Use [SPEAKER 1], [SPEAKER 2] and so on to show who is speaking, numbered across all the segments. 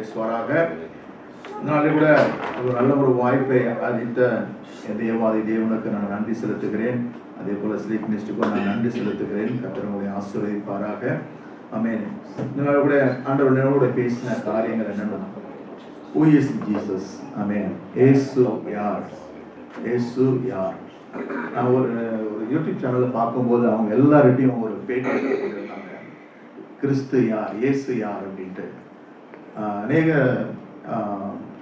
[SPEAKER 1] பேசுவாராக. இதனாலே கூட ஒரு நல்ல ஒரு வாய்ப்பை அளித்த தேவாதி தேவனுக்கு நான் நன்றி செலுத்துகிறேன். அதே போல ஸ்லீப் மினிஸ்டுக்கும் நான் நன்றி செலுத்துகிறேன். கர்த்தர் உங்களை ஆசீர்வதிப்பாராக. ஆமென். இதனால கூட ஆண்டவர் என்னோட பேசின காரியங்கள் என்னன்னா, Who is Jesus? ஆமென். இயேசு யார்? இயேசு யார்? நான் ஒரு யூடியூப் சேனலில் பார்க்கும்போது அவங்க எல்லார்கிட்டையும் ஒரு பேட்டி கொடுத்துருந்தாங்க. கிறிஸ்து யார், இயேசு யார் அப்படின்ட்டு. அநேக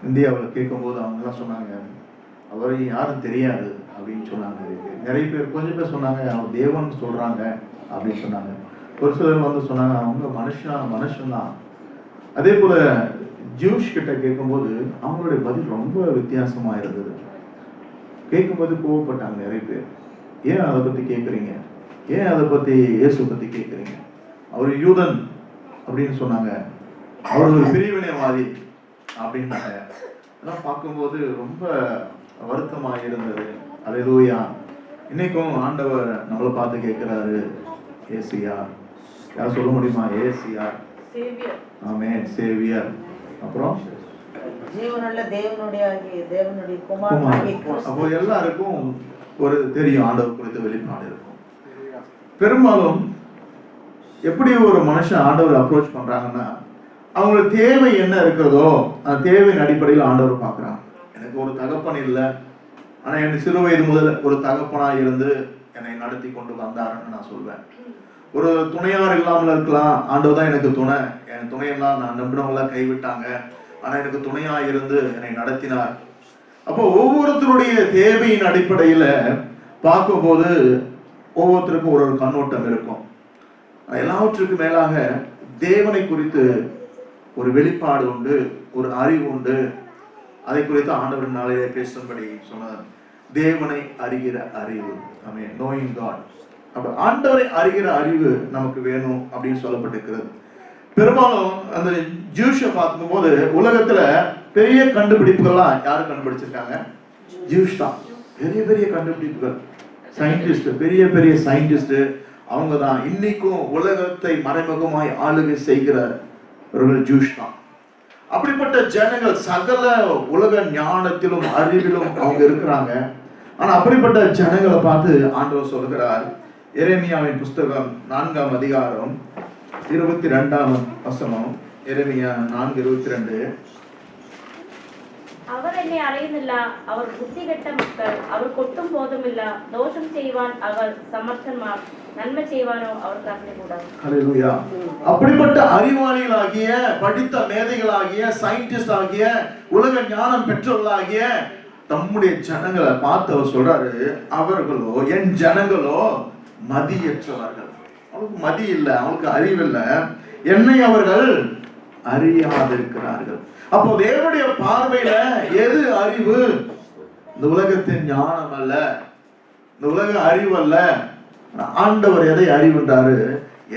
[SPEAKER 1] இந்தியாவில் கேட்கும்போது அவங்கெல்லாம் சொன்னாங்க, அவரை யாரும் தெரியாது அப்படின்னு சொன்னாங்க. நிறைய பேர், கொஞ்சம் பேர் சொன்னாங்க அவர் தேவன் சொல்கிறாங்க அப்படின்னு சொன்னாங்க. ஒரு சிலர் வந்து சொன்னாங்க அவங்க மனுஷன்தான். அதே போல் ஜூஸ் கிட்ட கேட்கும்போது அவங்களுடைய பதில் ரொம்ப வித்தியாசமாக இருந்தது. கேட்கும்போது கோவப்பட்டாங்க நிறைய பேர். ஏன் அதை பற்றி கேட்குறீங்க, ஏன் அதை பற்றி இயேசு பற்றி கேட்குறீங்க, அவர் யூதன் அப்படின்னு சொன்னாங்க, அவர் ஒரு பிரிவினைவாதி அப்படின்னாங்க. அதெல்லாம் பார்க்கும்போது ரொம்ப வருத்தமாக இருந்தது. அல்லேலூயா. இன்னைக்கும் ஆண்டவர் நம்மளை பார்த்து கேட்குறாரு, இயேசு யார்? யார் சொல்ல முடியுமா? இயேசு யார்? ஆமென், சேவியர். அப்புறம் அப்போ எல்லாருக்கும் ஒரு தெரியும், ஆண்டவர் குறித்த வெளிப்பாடு இருக்கும். பெரும்பாலும் எப்படி ஒரு மனுஷன் ஆண்டவர் அப்ரோச் பண்றாங்கன்னா, அவங்களுக்கு தேவை என்ன இருக்கிறதோ அந்த தேவையின் அடிப்படையில் ஆண்டவர் பார்க்குறாங்க. எனக்கு ஒரு தகப்பன் இல்லை, ஆனால் எனக்கு சிறு வயது முதல் ஒரு தகப்பனாக இருந்து என்னை நடத்தி கொண்டு வந்தாருன்னு நான் சொல்வேன். ஒரு துணையார் இல்லாமல் இருக்கலாம், ஆண்டவர் தான் எனக்கு துணை. என் துணையெல்லாம் நான் நம்பினவங்களாம் கைவிட்டாங்க, ஆனால் எனக்கு துணையாக இருந்து என்னை நடத்தினார். அப்போ ஒவ்வொருத்தருடைய தேவையின் அடிப்படையில் பார்க்கும்போது ஒவ்வொருத்தருக்கும் ஒரு கண்ணோட்டம் இருக்கும். எல்லாவற்றுக்கும் மேலாக தேவனை குறித்து ஒரு வெளிப்பாடு உண்டு, ஒரு அறிவு உண்டு. அதை குறித்து ஆண்டவர் நாளிலே பேசும்படி சொன்னார். தேவனை அறிகிற அறிவு, ஆமென், நோயிங் காட். அப்ப ஆண்டவரை அறிகிற அறிவு நமக்கு வேணும் அப்படின்னு சொல்லப்பட்டிருக்கிறது. பெரும்பாலும் அந்த ஜூஸை பார்க்கும்போது உலகத்துல பெரிய கண்டுபிடிப்புகள்லாம் யாரு கண்டுபிடிச்சிருக்காங்க? ஜூஸ் தான். பெரிய பெரிய கண்டுபிடிப்புகள், சயின்டிஸ்ட், பெரிய பெரிய சயின்டிஸ்ட் அவங்க தான். இன்னைக்கும் உலகத்தை மறைமுகமாய் ஆளுகை செய்கிறவர்கள் ஜூஸ் தான். அப்படிப்பட்ட ஜனங்கள் சகல உலக ஞானத்திலும் அறிவிலும் அவங்க இருக்கிறாங்க. ஆனா அப்படிப்பட்ட ஜனங்களை பார்த்து ஆண்டவர் சொல்கிறார், எரேமியாவின் புஸ்தகம் 4ஆம் அதிகாரம் 22ஆம் வசனம். எரேமியா 4:22.
[SPEAKER 2] அவர் என்னை அறியுமில்ல, அவர் புத்தி கெட்ட மக்கள், அவர் கொட்டும் போதும் இல்ல. தோஷம் செய்வான் அவர் சமர்த்தன்மார், நன்மை செய்வானோ அவர் கருணை கூடாது.
[SPEAKER 1] ஹல்லேலூயா. அப்படிப்பட்ட அறிவாளிகளாகிய, படித்த மேதைகளாகிய, சயின்டிஸ்ட் ஆகிய, உலக ஞானம் பெற்றவர்களாகிய தம்முடைய ஜனங்களை பார்த்து அவர் சொல்றாரு, அவர்களோ, என் ஜனங்களோ மதியற்றவர்கள். அவங்களுக்கு மதி இல்லை, அவங்களுக்கு அறிவு இல்லை, என்னை அவர்கள் அறியாதிருக்கிறார்கள். அப்போ தேவனுடைய பார்வையில எது அறிவு? இந்த உலகத்தின் ஞானம் அல்ல, இந்த உலக அறிவு அல்ல. ஆண்டவர் எதை அறிவுன்றாரு?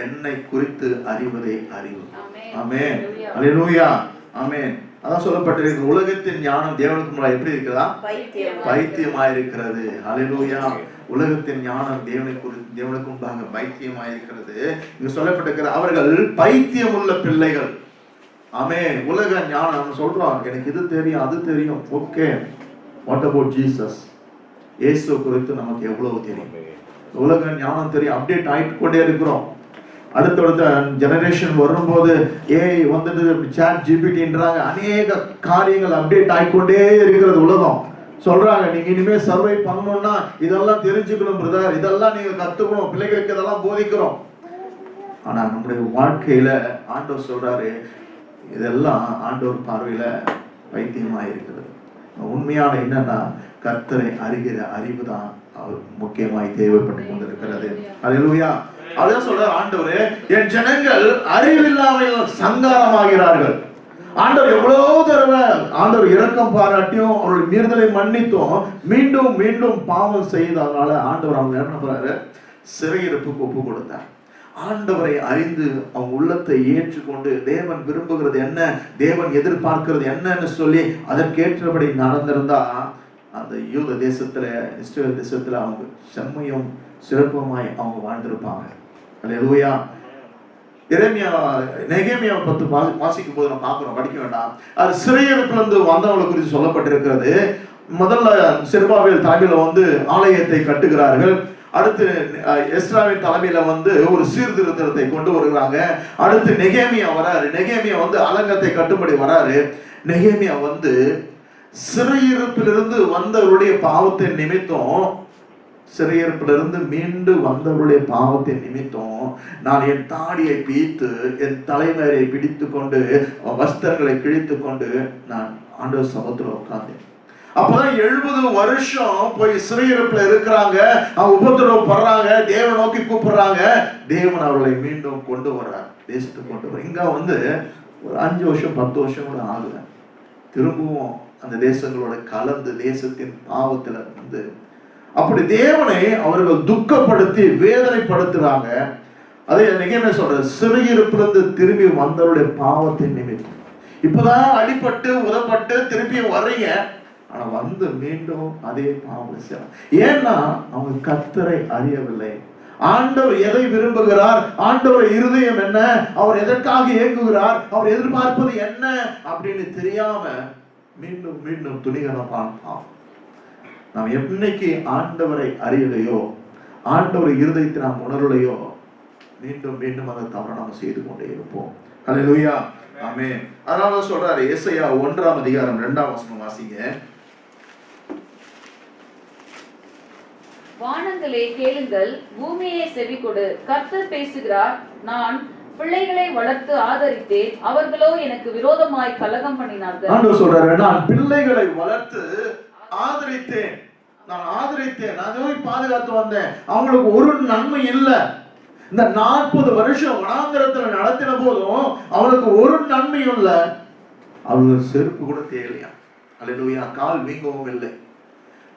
[SPEAKER 1] என்னை குறித்து அறிவதே அறிவு. ஆமென், அல்லேலூயா, ஆமென். அதான் சொல்லப்பட்டிருக்கு, உலகத்தின் ஞானம் தேவனுக்கு முன்னாடி எப்படி இருக்கிறதா? பைத்தியமாயிருக்கிறது. அல்லேலூயா. உலகத்தின் ஞானம் தேவனுக்கு முன்பாக பைத்தியமாயிருக்கிறது. இங்க சொல்லப்பட்டிருக்கிற அவர்கள் பைத்தியம் உள்ள பிள்ளைகள். ஆமென். உலக ஞானம் நம்ம சொல்றோம், எனக்கு இது தெரியும் அது தெரியும். Okay, what about Jesus? இயேசு குறித்து நமக்கு எவ்வளவு தெரியும்? உலக ஞானம் தெரியும், அப்டேட் ஆயிட்டு கொண்டே இருக்கிறோம். அடுத்தடுத்த ஜெனரேஷன் வரும்போது ஏஐ வந்துட்டு, சாட் ஜிபிடின்றாங்க, அநேக காரியங்கள் அப்டேட் ஆகிக்கொண்டே இருக்கிறது. உலகம் சொல்றாங்க, நீங்க இனிமே சர்வை பண்ணணும்னா இதெல்லாம் தெரிஞ்சுக்கணும் பிரதர், இதெல்லாம் நீங்க கத்துக்கணும், பிள்ளைகளுக்கு இதெல்லாம் போதிக்கிறோம். ஆனா நம்முடைய வாழ்க்கையில ஆண்டவர் சொல்றாரு, இதெல்லாம் ஆண்டவர் பார்வையில பைத்தியமா இருக்கிறது. உண்மையான என்னன்னா, கர்த்தரை அறிகிற அறிவு தான் அவர் முக்கியமாய் தேவைப்பட்டு கொண்டிருக்கிறது. அல்லேலூயா. அதான் சொல்றார் ஆண்டவர், என் ஜனங்கள் அறிவில்லாமல் சங்காரமாகிறார்கள். ஆண்டவர் எவ்வளவு தடவை ஆண்டவர் இரக்கம் பாராட்டியும் அவருடைய மீறுதலை மன்னித்தும் மீண்டும் மீண்டும் பாவம் செய்ததுனால ஆண்டவர் அவங்க என்ன பண்றாரு? சிறையிருப்புக்கு ஒப்பு கொடுத்தார். ஆண்டவரை அறிந்து அவங்க உள்ளத்தை ஏற்றுக்கொண்டு தேவன் விரும்புகிறது என்ன, தேவன் எதிர்பார்க்கிறது என்னன்னு சொல்லி அதற்கேற்றபடி நடந்திருந்தா அந்த யூத தேசத்துல, இஸ்ரவேல் தேசத்துல அவங்க செம்மையும் சிறப்புமாய் அவங்க வாழ்ந்திருப்பாங்க. அல்லேலூயா. நெகேமியாவை பற்றி வாசிக்கும் போது நம்ம பார்க்கிறோம், படிக்க வேண்டாம். அது சிறையிருப்பிலிருந்து வந்தவங்களை குறித்து சொல்லப்பட்டிருக்கிறது. முதல்ல செருபாபேல் தலைமையில ஆலயத்தை கட்டுகிறார்கள். அடுத்து எஸ்ராவின் தலைமையில ஒரு சீர்திருத்தத்தை கொண்டு வருகிறாங்க. அடுத்து நெகேமியா வராரு. நெகேமியா அலங்கத்தை கட்டும்படி வராரு. நெகேமியா சிறையிருப்பிலிருந்து வந்தவருடைய பாவத்தின் நிமித்தம், சிறையிருப்பிலிருந்து மீண்டு வந்தவருடைய பாவத்தின் நிமித்தம் நான் என் தாடியை பீத்து என் தலைமையை பிடித்து கொண்டு வஸ்திரங்களை கிழித்து கொண்டு நான் ஆண்டவர் சமூகத்தில் உட்கார்ந்தேன். அப்பதான் 70 வருஷம் போய் சிறையிருப்புல இருக்கிறாங்க, அவங்க உபத்திரவப்படுறாங்க, தேவனை நோக்கி கூப்பிடுறாங்க. தேவன் அவர்களை மீண்டும் கொண்டு வர்றார், தேசத்துக்கு கொண்டு வர. இங்க ஒரு 5 வருஷம் 10 வருஷம் கூட ஆகுது. திரும்பவும் அந்த தேசங்களோட கலந்து தேசத்தின் பாவத்துல அப்படி தேவனை அவர்கள் துக்கப்படுத்தி வேதனைப்படுத்துறாங்க. அதே நெகேமியா சொல்ற, சிறையிருப்பிலிருந்து திரும்பி வந்தவருடைய பாவத்தின் நிமித்தம். இப்பதான் அடிபட்டு உதப்பட்டு திருப்பியும் வர்றீங்க, ஆனா மீண்டும் அதே பாவம் செய்யலாம். ஏன்னா அவங்க கர்த்தரை அறியவில்லை. ஆண்டவர் எதை விரும்புகிறார், ஆண்டவர் இருதயம் என்ன, அவர் எதற்காக இயங்குகிறார், அவர் எதிர்பார்ப்பது என்ன அப்படின்னு தெரியாம மீண்டும் மீண்டும் துணிகரமான பாவம். நாம் என்னைக்கு ஆண்டவரை அறியலையோ, ஆண்டவர் இருதயத்தை நாம் உணரலையோ, மீண்டும் மீண்டும் அந்த தவறை நாம் செய்து கொண்டே இருப்போம். அல்லேலூயா, ஆமென். அதனால சொல்றாரு ஏசாயா 1ஆம் அதிகாரம் 2ஆம் வசனம் வாசிங்க.
[SPEAKER 3] வானங்களே கேளுங்கள், பூமியே செவிகொடு, கர்த்தர் பேசுகிறார். நான் பிள்ளைகளை வளர்த்து ஆதரித்தேன், அவர்களோ எனக்கு விரோதமாய் கலகம் பண்ணினார்கள்.
[SPEAKER 1] ஆண்டவர் சொல்றாரு, நான் பிள்ளைகளை வளர்த்து ஆதரித்தேன், நான் ஆதரித்தேன், நான் போய் பாதுகாத்து வந்தேன், அவங்களுக்கு ஒரு நன்மை இல்லை. இந்த 40 வருஷம் வனாந்திரத்துல நடத்தின போதும் அவனுக்கு ஒரு நன்மையும் இல்லை. அவர்கள் செருப்பு கூட தேவையா. அல்லேலூயா, கால் வீங்கவும் இல்லை.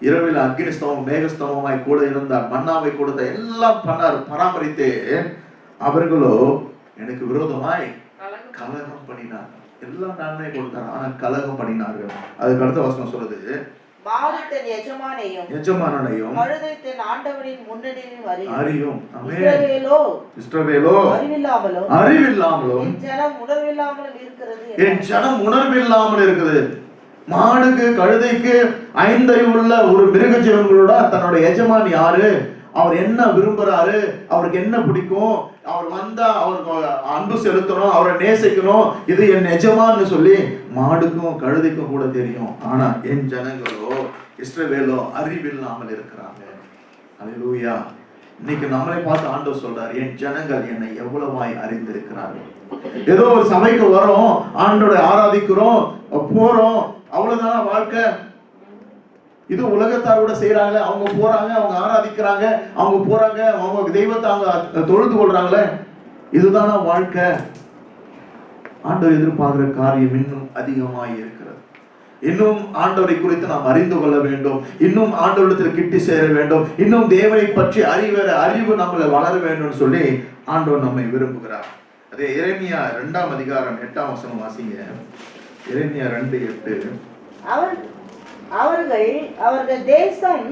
[SPEAKER 1] இரவில் அக்னிஸ்தவம் மேகஸ்தவமாய் கூட இருந்தார், மன்னாவை கொடுத்த எல்லாம் பண்ணார், பராமரித்தே. அவர்களோ எனக்கு விரோதமாய் கலகம் பண்ணினார். எல்லாம் நன்மை கொடுத்தார், ஆனா கலகம் பண்ணினார்கள். அதுக்கு அடுத்த வசனம் சொல்றது, எஜமானையும்
[SPEAKER 4] ஆண்டவரின் முன்னணியில்
[SPEAKER 1] அறியும்.
[SPEAKER 4] அறிவில்லாமலும்
[SPEAKER 1] என் ஜனம் உணர்வில்லாமல் இருக்குது. மாடுக்கு கழுதைக்கு 5 அறிவுள்ள ஒரு மிருக ஜீவன்களோட தன்னோட எஜமான் யாரு, அவர் என்ன விரும்புறாரு, அவருக்கு என்ன பிடிக்கும், அவர் வந்தா அவருக்கு அன்பு செலுத்தணும், அவரை நேசிக்கணும், இது என் எஜமான்னு சொல்லி மாடுக்கும் கழுதைக்கும் கூட தெரியும். ஆனா என் ஜனங்களோ இஸ்ரவேலோ அறிவில்லாமல் இருக்கிறாங்க. அல்லேலூயா. இன்னைக்கு நம்மளை பார்த்து ஆண்டவர் சொல்றாரு, என் ஜனங்கள் என்னை எவ்வளவாய் அறிந்திருக்கிறார்கள். ஏதோ ஒரு சபைக்கு வரோம், ஆண்டவரை ஆராதிக்கிறோம், போறோம், அவ்வளவுதான் வாழ்க்கை. இது உலகத்தார் கூட செய்யறாங்க. அவங்க போறாங்க, அவங்க ஆராதிக்கிறாங்க, அவங்க போறாங்க, அவங்க தெய்வத்தை அவங்க தொழுது கொள்றாங்களே, இதுதானா வாழ்க்கை? ஆண்டவர் எதிர்பார்க்கிற காரியம் இன்னும் அதிகமாய் இருக்கிறது. இன்னும் ஆண்டவரை குறித்து நாம் அறிந்து கொள்ள வேண்டும், இன்னும் ஆண்டவரிடத்தில் கிட்டி சேர வேண்டும், இன்னும் தேவனை பற்றி அறிவு நம்மளை வளர வேண்டும் சொல்லி ஆண்டவர் நம்மை விரும்புகிறார். அதே எரேமியா 2ஆம் அதிகாரம் 8ஆம் வசனம் வாசிங்க. எரேமியா 2:8.
[SPEAKER 4] அவர்கள் தேசம்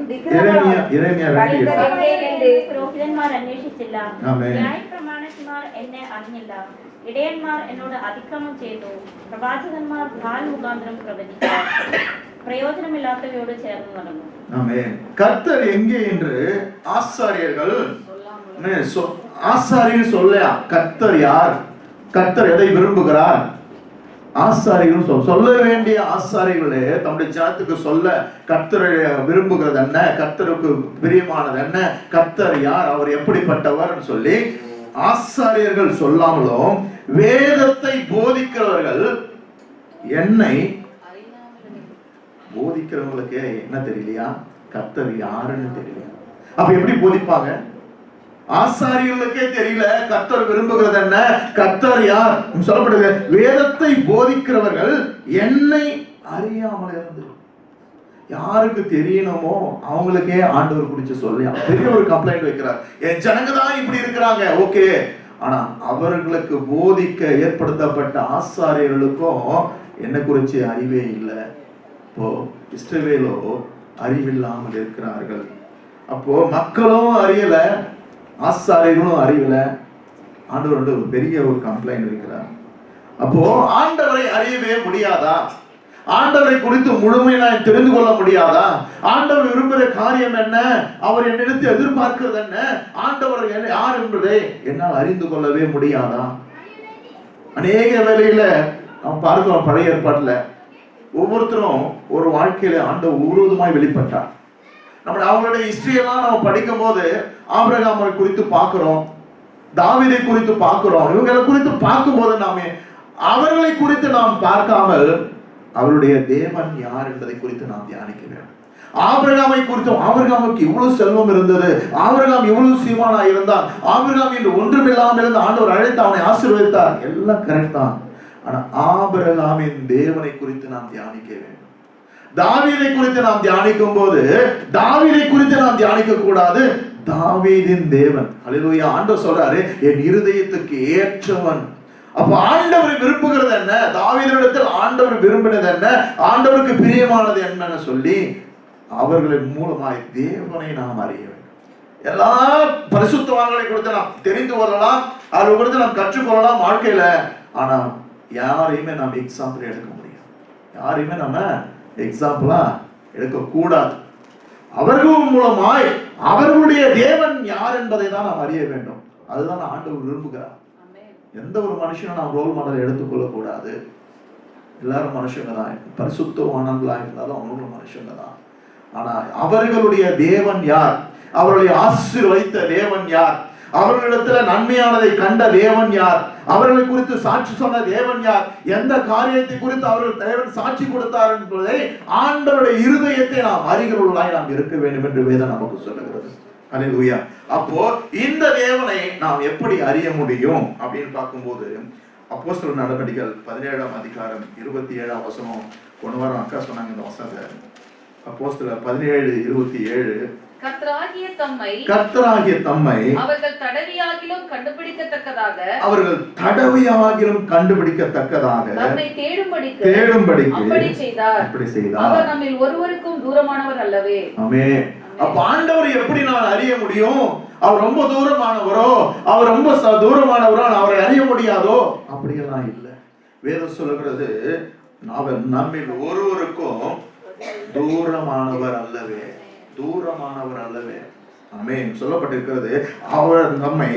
[SPEAKER 2] പുരോഹിതന്മാർ അന്വേഷിച്ചില്ല, ന്യായപ്രമാണന്മാർ എന്നെ അറിഞ്ഞില്ല, ഇടയന്മാർ എന്നോട് അതിക്രമം ചെയ്തു, പ്രവാചകന്മാർ ബാൽ മുഖാന്തരം പ്രവചിച്ചു, പ്രയോജനമില്ലാത്തവയോട് ചേർന്ന് നടന്നു.
[SPEAKER 1] கர்த்தர் எங்கே என்று ஆசாரியர்கள் சொல்ல, கர்த்தர் யார், கர்த்தர் எதை விரும்புகிறார், ஆசாரிகள் சொல்ல வேண்டிய ஆசாரிகளே தம்முடைய ஜனத்துக்கு சொல்ல, கர்த்தரை விரும்புகிறது என்ன, கர்த்தருக்கு பிரியமானது என்ன, கர்த்தர் யார், அவர் எப்படிப்பட்டவர் சொல்லி ஆசாரியர்கள் சொல்லாமலும் வேதத்தை போதிக்கிறவர்கள் என்னை போதிக்கிறவங்களுக்கு என்ன தெரியலையா, கர்த்தர் யாருன்னு தெரியலையா. அப்ப எப்படி போதிப்பாங்க? ஆசாரியர்களுக்கே தெரியல கர்த்தர் விரும்புகிறது என்ன, கர்த்தர் யார் சொல்லப்படுது. வேதத்தை போதிக்கிறவர்கள் என்னை அறியாமல் இருந்து, யாருக்கு தெரியணுமோ அவங்களுக்கே ஆண்டவர் குறிச்சு சொல்லியா பெரிய ஒரு கம்ப்ளைண்ட் வைக்கிறார். என் ஜனங்க தான் இப்படி இருக்கிறாங்க, ஓகே, ஆனா அவர்களுக்கு போதிக்க ஏற்படுத்தப்பட்ட ஆசாரியர்களுக்கும் என்ன குறிச்சு அறிவே இல்லை. இப்போ இஸ்ரவேலோ அறிவில்லாமல் இருக்கிறார்கள். அப்போ மக்களும் அறியல, ஆசாரியர்களும் அறியல, ஆண்டவர் வந்து ஒரு பெரிய ஒரு கம்ப்ளைண்ட் வைக்கிறார். அப்போ ஆண்டவரை அறியவே முடியாதா? ஆண்டவரை குறித்து முழுமையாக தெரிந்து கொள்ள முடியாதா? ஆண்டவர் விரும்புகிற காரியம் என்ன? அவர் என்னிடத்தில் எதிர்பார்க்கிறது என்ன? ஆண்டவர் யார் என்பதை என்னால் அறிந்து கொள்ளவே முடியாதா? அநேக வேளையில நாம் பார்க்கிறோம், பழைய ஏற்பாட்டுல ஒவ்வொருத்தரும் ஒரு வாழ்க்கையில ஆண்டவர் உருவமாய் வெளிப்பட்டார். அவங்களுடைய ஹிஸ்டரியெல்லாம் நம்ம படிக்கும் போது ஆபிரகாமை குறித்து பார்க்கிறோம், தாவீதை குறித்து பார்க்கிறோம். இவங்களை குறித்து பார்க்கும்போது நாம அவர்களை குறித்து நாம் பார்க்காமல் அவருடைய தேவன் யார் என்பதை குறித்து நாம் தியானிக்க வேண்டும். ஆபிரகாமை குறித்தும், ஆபிரகாமுக்கு இவ்வளவு செல்வம் இருந்தது, ஆபிரகாம் இவ்வளவு சீமானா இருந்தான், ஆபிரகாம் என்று ஒன்றுமில்லாமல் இருந்த ஆண்டவர் அழைத்து அவனை ஆசீர்வதித்தார், எல்லாம் கரெக்ட் தான். ஆனா ஆபிரகாமின் தேவனை குறித்து நாம் தியானிக்க வேண்டும். தாவீதை குறித்து நாம் தியானிக்கும் போது தாவீதை குறித்து நாம் தியானிக்க கூடாது, தாவீதின் தேவன். அல்லேலூயா. ஆண்டவர் சொல்றாரு, என் இருதயத்துக்கு ஏற்றவன். அப்ப ஆண்டவர் விரும்புகிறது என்ன? தாவீதினிடத்தில் ஆண்டவர் விரும்பினது என்ன? ஆண்டவருக்கு பிரியமானது என்னன்னு சொல்லி அவர்களின் மூலமாய் தேவனை நாம் அறிய வேண்டும். எல்லா பரிசுத்தவான்களை குறித்து நாம் தெரிந்து கொள்ளலாம், அவர்களை குறித்து நாம் கற்றுக்கொள்ளலாம் வாழ்க்கையில. ஆனா யாரையுமே நாம் எக்ஸாம்பிள் எடுக்க முடியும், யாரையுமே நம்ம எக்ஸாம்பிளா எடுக்க கூடாது. அவர்கள் மூலமாய் அவர்களுடைய தேவன் யார் என்பதை தான் நாம் அறிய வேண்டும். அதுதான் ஆண்டவர் விரும்புகிறார். எந்த ஒரு மனுஷனும் நாம் ரோல் மாடல் எடுத்துக்கொள்ள கூடாது. எல்லாரும் மனுஷங்க தான், பரிசுத்தவான்களா இருந்தாலும் அவங்களும் மனுஷங்க தான். ஆனா அவர்களுடைய தேவன் யார்? அவர்களை ஆசீர்வதித்த தேவன் யார்? அவர்களிடத்துல நன்மையானதை கண்ட தேவன் யார்? அவர்களை குறித்து சாட்சி சொன்ன தேவன் யார்? எந்த காரியத்தை குறித்து அவர்கள் தேவன் சாட்சி கொடுத்தார் என்பதை ஆண்டவருடைய இருதயத்தை நாம் அறிகிறவர்களாய் நாம் இருக்க வேண்டும் என்று வேதம் நமக்கு சொல்லுகிறது. அல்லேலூயா. அப்போ இந்த தேவனை நாம் எப்படி அறிய முடியும் அப்படின்னு பார்க்கும்போது அப்போஸ்தலர் நடவடிக்கைகள் 17ஆம் அதிகாரம் 27ஆம் வசனம் போன வாரம் அக்கா சொன்னாங்க இந்த வசனத்தை. அப்போஸ்தலர் 17:27
[SPEAKER 3] கர்த்தராகிய தம்மை அவர்கள் தடவியாகிலும் கண்டுபிடிக்கத்தக்கதாக நம்மை தேடும்படிக்கு அப்படி செய்தார். அவர் நம்மில் ஒருவருக்கும் தூரமானவர் அல்லவே.
[SPEAKER 1] ஆமென். அப்ப ஆண்டவர் எப்படி நான் அறிய முடியும்? அவர் ரொம்ப தூரமானவரோ, அவர் ரொம்ப தூரமானவரோ, அவரை அறிய முடியாதோ? அப்படியெல்லாம் இல்லை. வேதம் சொல்லுகிறது, அவர் நம்மில் ஒருவருக்கும் தூரமானவர் அல்லவே, தூரமானவர் அல்லவே. ஆமென். சொல்லப்பட்டிருக்கிறது, அவர் நம்மை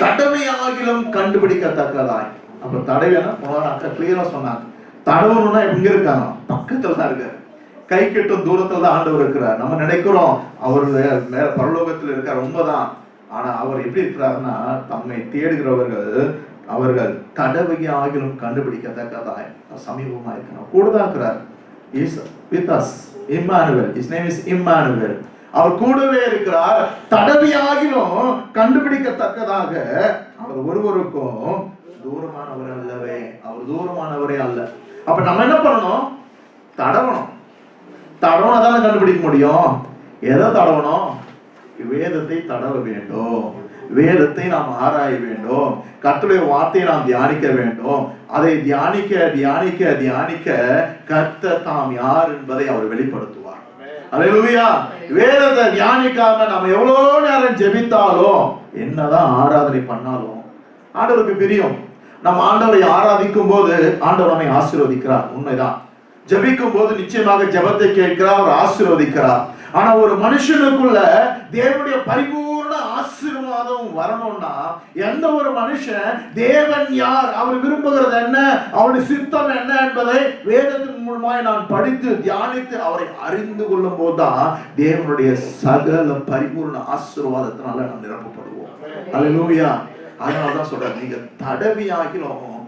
[SPEAKER 1] தடவையாகிலும் கண்டுபிடிக்கத்தக்கதாய். அப்ப தடவைனா அக்கா கிளியரா சொன்னாங்க, தடவணும்னா எங்க இருக்காங்க? பக்கத்துல தான் இருக்காரு, கை கெட்டும் தூரத்துல தான் ஆண்டவர் இருக்கிறார். நம்ம நினைக்கிறோம் அவர் மேல பரலோகத்தில் இருக்கார், உண்மைதான். ஆனா அவர் எப்படி இருக்கிறாருன்னா, தம்மை தேடுகிறவர்கள் அவர்கள் தடவையாகிலும் கண்டுபிடிக்கத்தக்கதாய் சமீபமா இருக்கிறார், கூட தான் இருக்கிறார். Is with us, Immanuel. His name is Immanuel. அவர் கூடவே இருக்கிறார். தடவையாகிலும் கண்டுபிடிக்கத்தக்கதாக அவர் ஒருவருக்கும் தூரமானவர் அல்லவே, அவர் தூரமானவரே அல்ல. அப்ப நம்ம என்ன பண்ணணும்? தடவணும். தடவனா தானே கண்டுபிடிக்க முடியும். எதை தடவணும்? வேதத்தை தடவ வேண்டும், வேதத்தை நாம் ஆராய வேண்டும், கர்த்தருடைய வார்த்தையை நாம் தியானிக்க வேண்டும். அதை தியானிக்க தியானிக்க தியானிக்க கர்த்தர் தாம் யார் என்பதை அவர் வெளிப்படுத்துவார். அல்லேலூயா. வேதத்தை தியானிக்காம நம்ம எவ்வளவு நேரம் ஜெபித்தாலும், என்னதான் ஆராதனை பண்ணாலும் ஆண்டவருக்கு பிரியம். நம்ம ஆண்டவரை ஆராதிக்கும் போது ஆண்டவர் நம்மை ஆசீர்வதிக்கிறார், உண்மைதான். ஜெபிக்கும் போது நிச்சயமாக ஜெபத்தை கேட்கிறார், அவர் ஆசீர்வதிக்கிறார். ஆனா ஒரு மனுஷனுக்குள்ள தேவனுடைய பரிபூர்ண ஆசீர்வாதம் வரணும்னா, எந்த ஒரு மனுஷன் தேவன் யார், அவர் விரும்புகிறது என்ன, அவருடைய சித்தம் என்ன என்பதை வேதத்தின் மூலமாய் நான் படித்து தியானித்து அவரை அறிந்து கொள்ளும் போதுதான் தேவனுடைய சகல பரிபூர்ண ஆசீர்வாதத்தினால நாம் நிரப்பப்படுவோம். அல்லேலூயா. அதனாலதான் சொல்றேன், நீங்க தடவியாகிலும்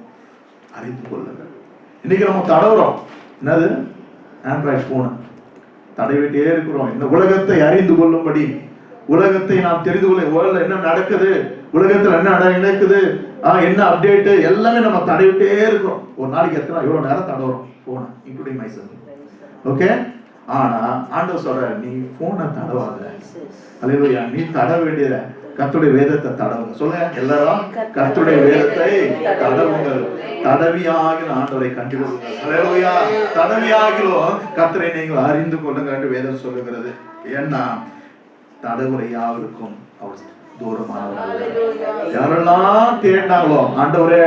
[SPEAKER 1] அறிந்து கொள்ளுங்க. இன்னைக்கு நம்ம தடவுறோம், என்னது ஆண்ட்ராய்ட் போன் தடவிட்டே இருக்கிறோம். இந்த உலகத்தை அறிந்து கொள்ளும்படி, உலகத்தை நாம் தெரிந்து கொள்ள, உலகில் என்ன நடக்குது, உலகத்தில் என்ன நடக்குது, என்ன அப்டேட், எல்லாமே நம்ம தடவிட்டே இருக்கிறோம். ஒரு நாளைக்கு எவ்வளவு நேரம் தடவுறோம் போன, இன்க்ளூடிங் மை செல்ஃப். ஓகே. ஆனா ஆண்டவர் சொல்ற, நீ போனை தடவாத. அல்லேலூயா. நீ தடவ வேண்டிய கர்த்தருடைய வேதத்தை தடவுங்க. சொல்லுங்க எல்லாரும், கர்த்தருடைய வேதத்தை தடவுங்கள். தடவியாகிலும் ஆண்டவரை கண்டுகொள்ளுங்கள். அல்லேலூயா. தடவியாகிலும் கர்த்தரை நீங்கள் அறிந்து கொள்ளுங்கள் என்று வேதம் சொல்லுகிறது. ஏன்னா தடவுரை யாருக்கும் அவர் தூரமானவர் அல்ல. யாரெல்லாம் தேடினாங்களோ ஆண்டவரே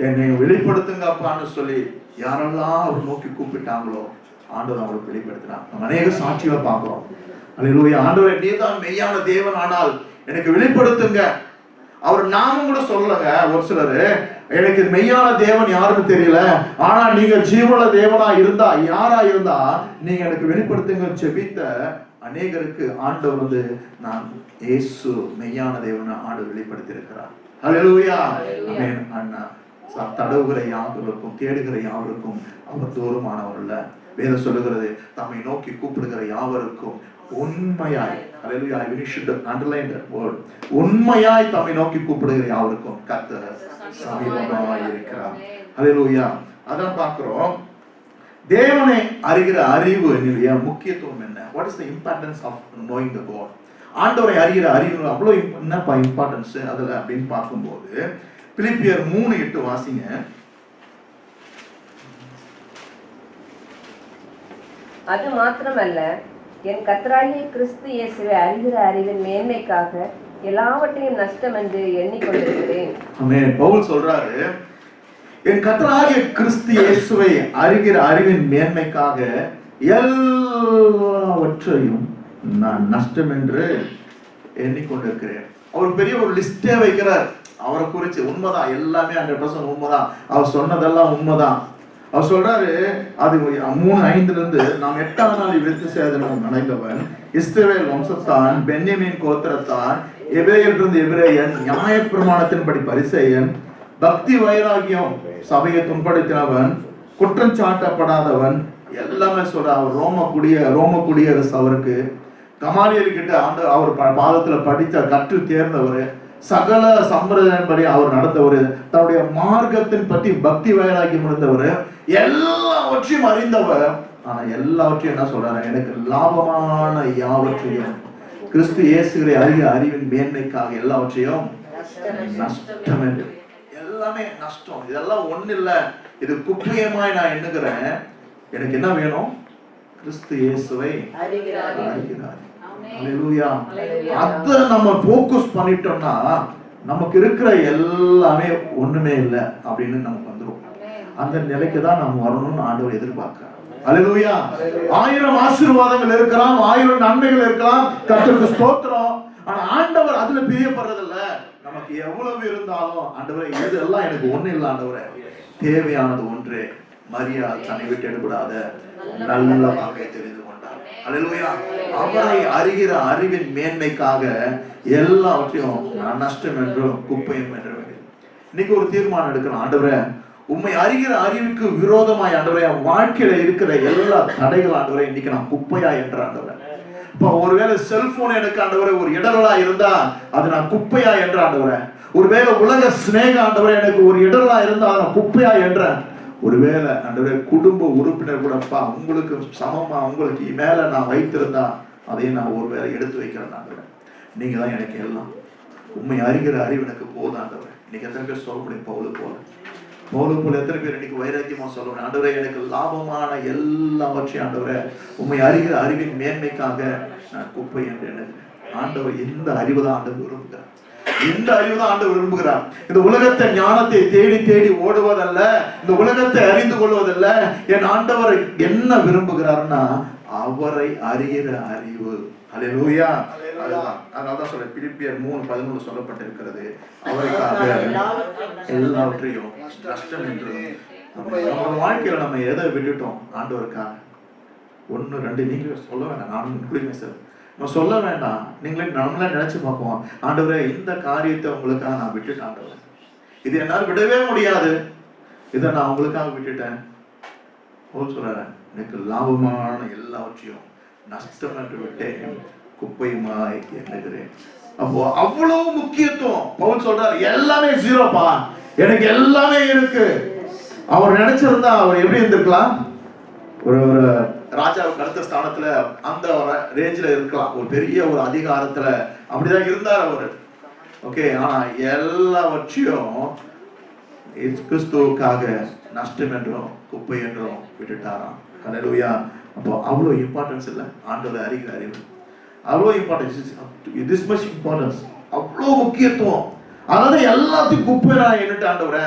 [SPEAKER 1] என்னை வெளிப்படுத்துங்க அப்பான்னு சொல்லி யாரெல்லாம் அவர் நோக்கி கூப்பிட்டாங்களோ ஆண்டவர் அவங்களுக்கு வெளிப்படுத்தினார். நம்ம அநேக சாட்சிகளை பார்க்கிறோம். அல்லேலூயா. ஆண்டவரே நீதான் மெய்யான தேவன், ஆனால் எனக்கு வெளிப்படுத்துங்க. அவர் நாமும் கூட சொல்லலங்க. ஒரு சிலர் எனக்கு மெய்யான தேவன் யாருன்னு தெரியல, ஆனா நீங்க ஜீவன தேவனா இருந்தா யாரா இருந்தா நீங்க எனக்கு வெளிப்படுத்துங்க செபித்த அநேகருக்கு ஆண்டவர் நான் இயேசு மெய்யான தேவனை ஆண்டவர் வெளிப்படுத்தி இருக்கிறார். அல்லேலூயா. ஆமென். அண்ணா தடவுகிற யாவருக்கும் தேடுகிற யாவருக்கும் அவர் தூரமானவர் அல்ல. வேதம் சொல்லுகிறது தம்மை நோக்கி கூப்பிடுகிற யாவருக்கும் உண்மையாய், அல்லேலூயா, we should underline that word, உண்மையாய் தம்மை நோக்கி கூப்பிடுகிற யாவருக்கும் கர்த்தர் சமீபமாய் இருக்கிறார். அல்லேலூயா. அதான் பார்க்கிறோம். தேவனை அறிகிற அறிவு முக்கியத்துவம் என்ன? What is the importance of knowing the God? ஆண்டவரை அறிகிற அறிவு அவ்வளவு என்னப்பா இம்பார்ட்டன்ஸ் அதுல அப்படின்னு பார்க்கும்போது பிலிப்பியர் 3:8 வாசிங்க.
[SPEAKER 5] அது மாத்திரமல்ல, என் கர்த்தராகிய கிறிஸ்து இயேசுவை அறிகிற அறிவின் மேன்மைக்காக எல்லாவற்றையும் நஷ்டம் என்று எண்ணிக்கொண்டிருக்கிறேன்.
[SPEAKER 1] ஆமென். பவுல் சொல்றாரு, என் கர்த்தராகிய கிறிஸ்து இயேசுவை அறிகிற அறிவின் மேன்மைக்காக எல்லாவற்றையும் நான் நஷ்டம் என்று எண்ணிக்கொண்டிருக்கிறேன். அவர் பெரிய ஒரு லிஸ்டே வைக்கிறார் அவரை குறிச்சு. உண்மைதான், எல்லாமே 100% உண்மைதான். அவர் சொன்னதெல்லாம் உண்மைதான். அவர் சொல்றாரு, அது 3:5 நாம் 8ஆம் நாளில் விருத்தி சேதனம் அடைந்தவன், இஸ்ரவேல் வம்சத்தான், பென்யமீன் கோத்திரத்தான், எபிரேயரிலிருந்து எபிரேயன், நியாயப்பிரமாணத்தின்படி பரிசேயன், பக்தி வைராகியம் சபையை துன்படுத்தினவன், குற்றம் சாட்டப்படாதவன், எல்லாமே சொல்ற. அவர் ரோம குடியரசு அவருக்கு, கமாலியல் கிட்ட அவர் பாதத்துல படித்த கற்று தேர்ந்தவர், சகல சம்பிரதாயப்படி அவர் நடந்தவர், தன்னுடைய மார்க்கத்தின் பற்றி பக்தி வைராகியம் இருந்தவர், எல்லாவற்றையும் அறிந்தவர். ஆனா எல்லாவற்றையும் என்ன சொல்றாரு? எனக்கு லாபமான யாவற்றையும் கிறிஸ்து இயேசுவை அறிகிற அறிவின் மேன்மைக்காக எல்லாவற்றையும் நஷ்டம் என்று. எல்லாமே நஷ்டம், இதெல்லாம் ஒண்ணு இல்ல, இது குப்பையமாய் நான் எண்ணுகிறேன். எனக்கு என்ன வேணும்? கிறிஸ்து இயேசுவை அறிகிறார். அல்லேலூயா. அத நம்ம ஃபோக்கஸ் பண்ணிட்டோம்னா நமக்கு இருக்கிற எல்லாமே ஒண்ணுமே இல்லை அப்படின்னு நமக்கு வந்துடும். அந்த நிலைக்கு தான் நம்ம வரணும்னு ஆண்டவர் எதிர்பார்க்கிறார். அல்லேலூயா. 1000 ஆசீர்வாதங்கள் இருக்கலாம், 1000 நன்மைகள் இருக்கலாம், கர்த்தருக்கு ஸ்தோத்திரம். ஆனா ஆண்டவர் அதுல பிரியப்படுறதில்ல. நமக்கு எவ்வளவு இருந்தாலும் ஆண்டவரே இதெல்லாம் எனக்கு ஒண்ணு இல்லை ஆண்டவரே, தேவையானது ஒன்றே, மரியாள் தன்னை விட்டு எடுபடாத நல்ல வாக்கை தெரிந்து கொண்டார். அல்லேலூயா. அவரை அறிகிற அறிவின் மேன்மைக்காக எல்லாவற்றையும் நான் நஷ்டம் என்றும் குப்பையும் என்று. இன்னைக்கு ஒரு தீர்மானம் எடுக்கணும். ஆண்டவரே உம்மை அறிகிற அறிவுக்கு விரோதமாய் ஆண்டவரே வாழ்க்கையில இருக்கிற எல்லா தடைகள் ஆண்டவரே இன்னைக்கு நான் குப்பையா என்ற ஆண்டவரே. இப்ப ஒருவேளை செல்போன் எனக்கு ஆண்டவரே ஒரு இடரலா இருந்தா அது நான் குப்பையா என்ற ஆண்டவரே. ஒருவேளை உலக சிநேக ஆண்டவரே எனக்கு ஒரு இடரலா இருந்தா நான் குப்பையா என்றேன். ஒருவேளை ஆண்டவரே குடும்ப உறுப்பினர் கூடப்பா உங்களுக்கு சமமா உங்களுக்கு மேல நான் வைத்திருந்தா அதையும் நான் ஒருவேளை எடுத்து வைக்கிறேன் ஆண்டவரே. நீங்க தான் எனக்கு எல்லாம், உண்மை அறிகிற அறிவு எனக்கு போதும் ஆண்டவரே. இன்னைக்கு எத்தனை பேர் சொல்ல முடியும் பவுலு போல எத்தனை பேர் இன்னைக்கு வைராக்கியமா சொல்லணும்? ஆண்டவரே எனக்கு லாபமான எல்லாவற்றையும் ஆண்டவரே உண்மை அறிகிற அறிவின் மேன்மைக்காக நான் குப்பை என்று எண்ணுகிறேன். ஆண்டவர் எந்த அறிவு தான் ஆண்டவர் விரும்புகிறார்? இந்த அறிவு தான் ஆண்டவர் விரும்புகிறார். இந்த உலகத்தை ஞானத்தை தேடி தேடி ஓடுவதல்ல, இந்த உலகத்தை அறிந்து கொள்வதல்ல. என் ஆண்டவர் என்ன விரும்புகிறார்னா அவரை அறிகிற அறிவு. அல்லேலூயா. அதனால்தான் சொல்ல பிலிப்பியர் 3:13 சொல்லப்பட்டிருக்கிறது, அவருக்காக எல்லாவற்றையும் நஷ்டம் என்று. நம்ம வாழ்க்கையில நம்ம எதை விட்டுட்டோம் ஆண்டவருக்காக? 1 2 நீங்களே சொல்ல வேண்டாம், நானும் இன்க்ளூடிங் சார் நம்ம சொல்ல வேண்டாம். நம்மளே நினைச்சு பார்ப்போம், ஆண்டவரே இந்த காரியத்தை உங்களுக்காக நான் விட்டுட்டேன் ஆண்டவரே, இது என்னால் விடவே முடியாது, இதை நான் உங்களுக்காக விட்டுட்டேன். சொல்றேன், எனக்கு லாபமான எல்லாவற்றையும் நஷ்டம் என்று விட்டேன், குப்பையுமாய் எண்ணுகிறேன். அப்போ அவ்வளவு முக்கியத்துவம். பவுல் சொல்றாரு, எல்லாமே ஜீரோப்பா, எனக்கு எல்லாமே இருக்கு. அவர் நினைச்சிருந்தா அவர் எப்படி இருந்திருக்கலாம்? ஒரு ராஜாவுக்கு அடுத்த ஸ்தானத்துல அந்த ரேஞ்சில இருக்கலாம், ஒரு பெரிய ஒரு அதிகாரத்துல அப்படிதான் இருந்தார் அவரு. ஓகே. ஆனா எல்லாவற்றையும் கிறிஸ்துவுக்காக நஷ்டம் என்றும் குப்பை என்றும் விட்டுட்டாராம். அல்லேலூயா. அப்போ அவ்வளவு இம்பார்ட்டன்ஸ் இல்லை ஆண்டவரை அறிகிற அறிவு, அவ்வளோ இம்பார்ட்டன்ஸ், திஸ் மச் இம்பார்ட்டன்ஸ். அவ்வளவு முக்கியத்துவம். அதாவது எல்லாத்தையும் குப்பை நான் என்னட்டு ஆண்டவரே,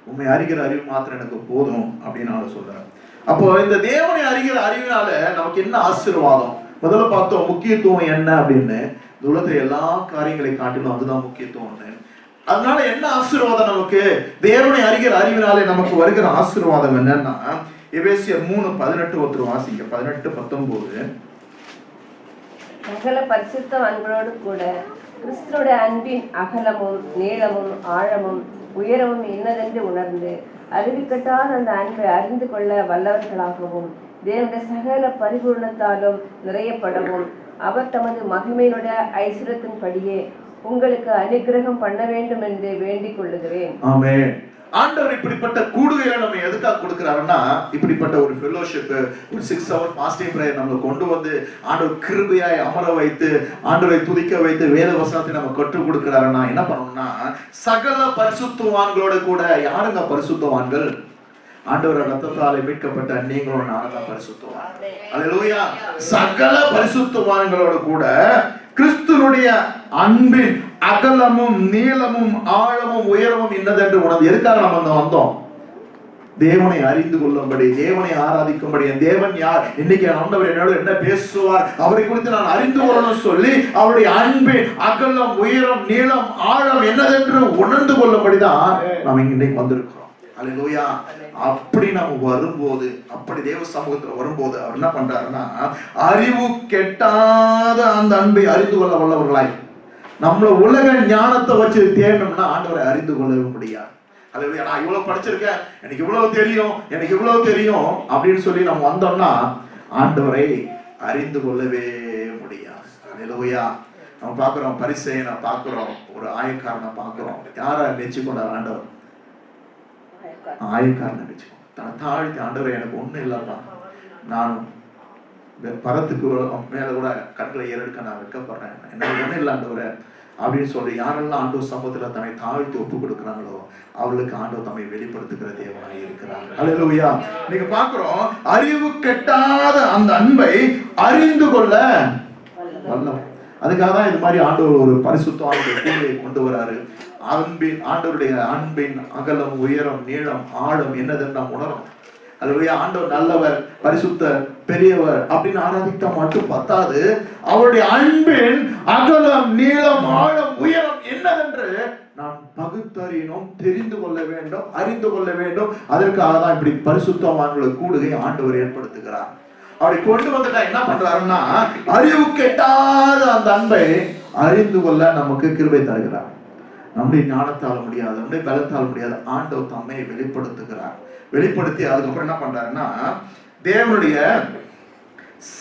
[SPEAKER 1] உண்மை அறிகிற அறிவு மாத்திரம் எனக்கு போதும் அப்படின்னு நான் சொல்றேன். அப்போ இந்த தேவனை அறிகிற அறிவினால நமக்கு என்ன ஆசீர்வாதம்? முதல்ல பார்த்தோம் முக்கியத்துவம் என்ன அப்படின்னு. இந்த உலகத்துல எல்லா காரியங்களை காட்டிலும் அதுதான் முக்கியத்துவம். அதனால என்ன ஆசீர்வாதம் நமக்கு? தேவனை அறிகிற அறிவினாலே நமக்கு வருகிற ஆசீர்வாதம் என்னன்னா, எபேசியர் 3:18 ஒருத்தர் வாசிங்க. 18-19.
[SPEAKER 5] சகல பரிசுத்தவான்களோடு கூட கிறிஸ்துவோட அன்பின் அகலமும் நீளமும் ஆழமும் உயரமும் என்னதென்று உணர்ந்து அறிவிக்கட்டால் அந்த அன்பை அறிந்து கொள்ள வல்லவர்களாகவும் தேவனுடைய சகல பரிபூர்ணத்தாலும் நிறையப்படவும் அவர் தமது மகிமையினுடைய ஐஸ்வரத்தின்படியே உங்களுக்கு அனுகிரகம் பண்ண வேண்டும் என்று வேண்டிக் கொள்ளுகிறேன்.
[SPEAKER 1] ஆமென். ஆண்டவர் இப்படிப்பட்ட கூடுகையில நம்ம எதுக்காக கொடுக்கிறாருன்னா, இப்படிப்பட்ட ஒரு ஃபெலோஷிப், ஒரு 6 hour ஃபாஸ்டிங் பிரேயர் நம்ம கொண்டு வந்து ஆண்டவர் கிருபையாய் அமர வைத்து ஆண்டவரை துதிக்க வைத்து வேத வசனத்தை நம்ம கற்றுக் கொடுக்கிறாருன்னா என்ன பண்ணணும்னா, சகல பரிசுத்தவான்களோட கூட. யாருங்க பரிசுத்தவான்கள்? ஆண்டவர் ரத்தத்தாலே மீட்கப்பட்ட நீங்களும் நானும் தான் பரிசுத்தவான். அல்லேலூயா. சகல பரிசுத்தவான்களோட கூட கிறிஸ்துனுடைய அன்பின் அகலமும் நீளமும் ஆழமும் உயரமும் என்னதென்று உணர்ந்து. எதுக்காக நம்ம வந்தோம்? தேவனை அறிந்து கொள்ளும்படி, தேவனை ஆராதிக்கும்படி. என் தேவன் யார், இன்னைக்கு ஆண்டவர் என்னோட என்ன பேசுவார், அவரை குறித்து நான் அறிந்து கொள்ளணும் சொல்லி அவருடைய அன்பின் அகலம் உயரம் நீளம் ஆழம் என்னதென்று உணர்ந்து கொள்ளும்படிதான் நாம் இன்னைக்கு வந்திருக்கிறோம். அல்லேலூயா. அப்படி நம்ம வரும்போது, அப்படி தேவ சமூகத்துல வரும்போது அவர் என்ன பண்றாருன்னா, அறிவு கெட்டாத அந்த அன்பை அறிந்து கொள்ள வல்லவர்களாய். நம்மள உலக ஞானத்தை வச்சு தேடணும்னா ஆண்டவரை அறிந்து கொள்ளவே முடியாது. அல்லேலூயா. நான் இவ்வளவு படிச்சிருக்கேன், எனக்கு இவ்வளவு தெரியும், எனக்கு இவ்வளவு தெரியும் அப்படின்னு சொல்லி நம்ம வந்தோம்னா ஆண்டவரை அறிந்து கொள்ளவே முடியாது. அல்லேலூயா. நம்ம பாக்குறோம் பரிசேயனை பாக்குறோம், ஒரு ஆயக்காரனை பாக்குறோம். யாரை மெச்சிக்கொண்டார் ஆண்டவர்? ஆயக்காரனை மெச்சிக்கொண்டார். தன்னை தாழ்த்தி, ஆண்டவரை எனக்கு ஒண்ணு இல்லப்பா, நானும் பரத்துக்கு மேல கூட கண்களை ஏறெடுக்க நான் வெட்கப்படுறேன், எனக்கு ஒண்ணு இல்லை ஆண்டவரை அப்படின்னு சொல்லி யாரெல்லாம் ஆண்டவர் சமூகத்துல தன்னை தாழ்த்தி ஒப்பு கொடுக்குறாங்களோ அவளுக்கு ஆண்டவர் தம்மை வெளிப்படுத்துகிற தேவனாய் இருக்கிறாங்க. அல்லேலூயா. நீங்க பாக்குறோம், அறிவு கெட்டாத அந்த அன்பை அறிந்து கொள்ள வல்லவர். அதுக்காக தான் இது மாதிரி ஆண்டவர் ஒரு பரிசுத்தமான கூடையை கொண்டு வராரு. அன்பின் ஆண்டவருடைய அன்பின் அகலம் உயரம் நீளம் ஆழம் என்னதுன்னு நாம் உணரும். அல்லேலூயா. ஆண்டவர் நல்லவர், பரிசுத்தர், பெரியவர் அப்படின்னு ஆராதித்தா மட்டும் பத்தாது, அவருடைய அன்பின் அகலம் நீளம் ஆழம் உயரம் என்னதென்று நாம் பகுத்தறியணும், தெரிந்து கொள்ள வேண்டும், அறிந்து கொள்ள வேண்டும். அதற்காக தான் இப்படி பரிசுத்தவான்களை கூடுகை ஆண்டவர் ஏற்படுத்துகிறார். அப்படி கொண்டு வந்துட்டா என்ன பண்றாருன்னா, அறிவு கெட்டாத அந்த அன்பை அறிந்து கொள்ள நமக்கு கிருபை தருகிறார். நம்முடைய ஞானத்தால் முடியாது, நம்முடைய பலத்தால் முடியாது, ஆண்டவர் தம்மை வெளிப்படுத்துகிறார். வெளிப்படுத்தி அதுக்கப்புறம் என்ன பண்றாருன்னா, தேவனுடைய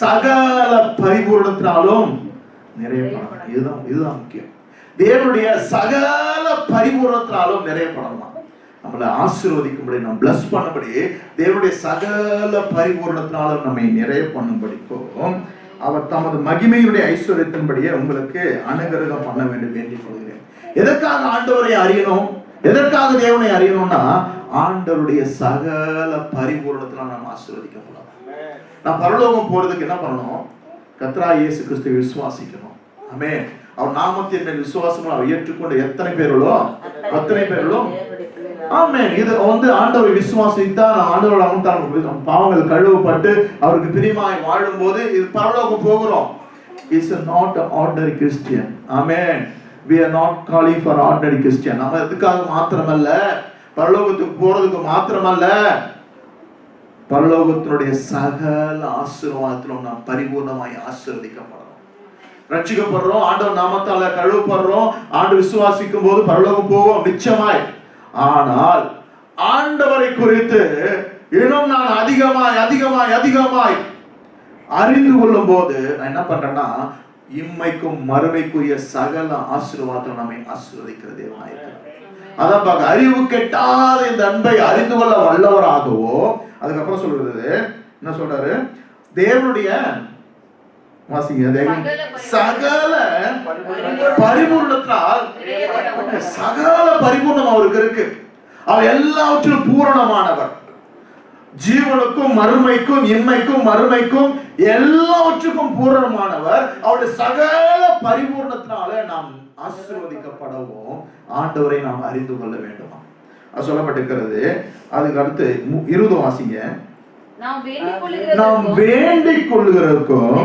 [SPEAKER 1] சகல பரிபூரணத்தினாலும் நிறையப்படணும். இதுதான் முக்கியம். தேவனுடைய சகல பரிபூரணத்தினாலும் நிறையப்படணுமா, நம்மளை ஆசீர்வதிக்கும்படி, நம்ம பிளஸ் பண்ணும்படி, தேவனுடைய சகல பரிபூரணத்தினாலும் நம்மை நிறைய பண்ணும்படிக்கும் அவர் தமது மகிமையுடைய ஐஸ்வர்யத்தின்படியே உங்களுக்கு அனுகிரகம் பண்ண வேண்டும் வேண்டிக் கொள்கிறேன். எதற்காக ஆண்டவரை அறியணும், எதற்காக தேவனை அறியணும்னா, ஆண்டவருடைய சகல பரிபூரணத்தினால் நாம் ஆசீர்வதிக்கப்படலாம். நான் பரலோகம் போறதுக்கு என்ன பண்ணணும்? கர்த்தராகிய இயேசு கிறிஸ்துவை விசுவாசிக்கணும். ஆமென். அவர் நாமத்தின் மேல் விசுவாசம் அவர் ஏற்றுக்கொண்ட எத்தனை பேர்களோ அத்தனை பேர்களும் ஆமென். இது ஆண்டவரை விசுவாசித்தா ஆண்டவரோட அவன் பாவங்கள் கழுவப்பட்டு அவருக்கு பிரியமாய் வாழும் போது இது பரலோகம் போகிறோம். It's not an ordinary Christian. Amen. We are not calling for ordinary Christian. நம்ம இதுக்காக மாத்திரமல்ல, பரலோகத்துக்கு போறதுக்கு மாத்திரமல்ல, பரலோகத்தினுடைய சகல ஆசீர்வாதத்திலும் நாம் பரிபூர்ணமாய் ஆசீர்வதிக்கப்படணும். ரட்சிக்கப்படுறோம், ஆண்டவர் நாமத்தால கழுவப்படுறோம், ஆண்டு விசுவாசிக்கும் போது பரலோகம் போவோம் நிச்சயமாய். ஆனால் ஆண்டவரை குறித்து இன்னும் நான் அதிகமாய் அதிகமாய் அதிகமாய் அறிந்து கொள்ளும் போது நான் என்ன பண்றேன்னா, இம்மைக்கும் மறுமைக்குரிய சகல ஆசீர்வாதம் நம்மை ஆசீர்வதிக்கிற தேவனாய் இருக்கிறார். அதான் பார்க்க, அறிவு கெட்டாத இந்த அன்பை அறிந்து கொள்ள வல்லவராகவோ. அதுக்கப்புறம் சொல்றது என்ன சொல்றாரு? தேவனுடைய சகல பரிபூர்ணத்தால், சகல பரிபூர்ணம் அவருக்கு இருக்கு. அவர் எல்லாவற்றிலும் பூரணமானவர். ஜீவனுக்கும் மறுமைக்கும் இன்மைக்கும் மறுமைக்கும் எல்லாவற்றுக்கும் பூரணமானவர். அவருடைய சகல பரிபூர்ணத்தினால நாம் ஆசீர்வதிக்கப்படவும் ஆண்டவரை நாம் அறிந்து கொள்ள வேண்டுமா அது சொல்லப்பட்டிருக்கிறது. அதுக்கு அடுத்து 20 வாசிங்க.
[SPEAKER 3] நாம்
[SPEAKER 1] வேண்டிக் கொள்ளுகிறதுக்கும்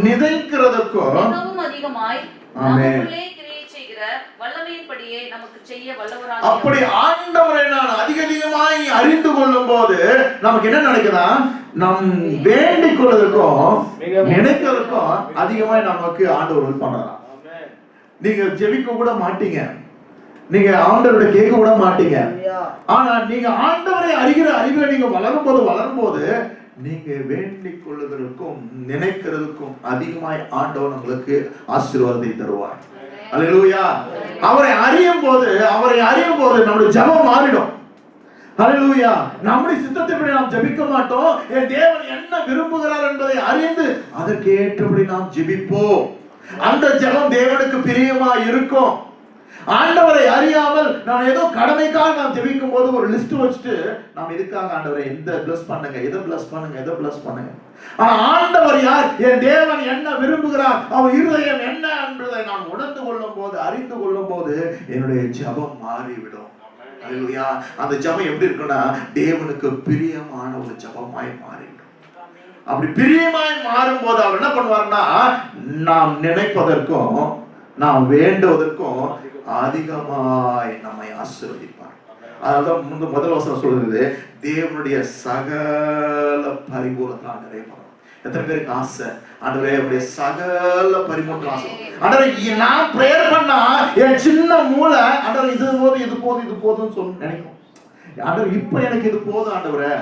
[SPEAKER 1] நினைக்கிறதுக்கும்
[SPEAKER 3] மிகவும் அதிகமாய் நமக்குள்ளே கிரியை செய்கிற வல்லமையின்படியே நமக்கு செய்ய வல்லவராக.
[SPEAKER 1] அப்படி ஆண்டவரை நான் அதிகமாய் அறிந்து கொள்ளும் போது நமக்கு என்ன நடக்குதா? நம் வேண்டிக் கொள்வதற்கும் நினைக்கிறதுக்கும் அதிகமாய் நமக்கு ஆண்டவர் பண்றாராம். நீங்க ஜெபிக்க கூட மாட்டீங்க, நீங்க ஆண்டவரை கேட்க கூட மாட்டீங்க. ஆனா நீங்க ஆண்டவரை அறிகிற அறிவுல நீங்க வளரும் போது நீங்க வேண்டிக் கொள்ளுவதற்கும் நினைக்கிறதுக்கும் அதிகமாய் ஆண்டவர் உங்களுக்கு ஆசீர்வாதத்தை தருவார். அல்லேலூயா. அவரை அறியும் போது நம்முடைய ஜெபம் மாறிடும். அல்லேலூயா. நம்முடைய சித்தத்தின்படி நாம் ஜெபிக்க மாட்டோம். என் தேவன் என்ன விரும்புகிறார் என்பதை அறிந்து அதற்கு ஏற்றபடி நாம் ஜெபிப்போம். அந்த ஜெபம் தேவனுக்கு பிரியமா இருக்கும். ஆண்டவரை அறியாமல் நான் ஏதோ கடமைக்காக நாம் ஜெபிக்கும் போது ஒரு லிஸ்ட் வச்சுட்டு நாம் இதுக்காக ஆண்டவரை இந்த பிளஸ் பண்ணுங்க, இதை பிளஸ் பண்ணுங்க, இதை பிளஸ் பண்ணுங்க. ஆனா ஆண்டவர் யார், என் தேவன் என்ன விரும்புகிறார், அவர் இருதயம் என்ன என்பதை நான் உணர்ந்து கொள்ளும் போது, அறிந்து கொள்ளும் போது என்னுடைய ஜெபம் மாறிவிடும். அல்லேலூயா. அந்த ஜெபம் எப்படி இருக்குன்னா தேவனுக்கு பிரியமான ஒரு ஜெபமாய் மாறிவிடும். அப்படி பிரியமாய் மாறும் போது அவர் என்ன பண்ணுவார்னா நாம் நினைப்பதற்கும் நாம் வேண்டுவதற்கும் அதிகமாய் நம்மை ஆசீர்வதிப்பார். அதான் முதல் வசனம் சொல்றது, தேவனுடைய சகல பரிபூரணத்தால் நிறையப்படும். எத்தனை பேருக்கு ஆசை ஆண்டவரே அவருடைய சகல பரிபூரண ஆசை? ஆண்டவரே நான் பிரேயர் பண்ணா என் சின்ன மூளை ஆண்டவரே இது போதும் சொல்லி நினைக்கும். ஆண்டவர் இப்ப எனக்கு இது போதும் ஆண்டவரே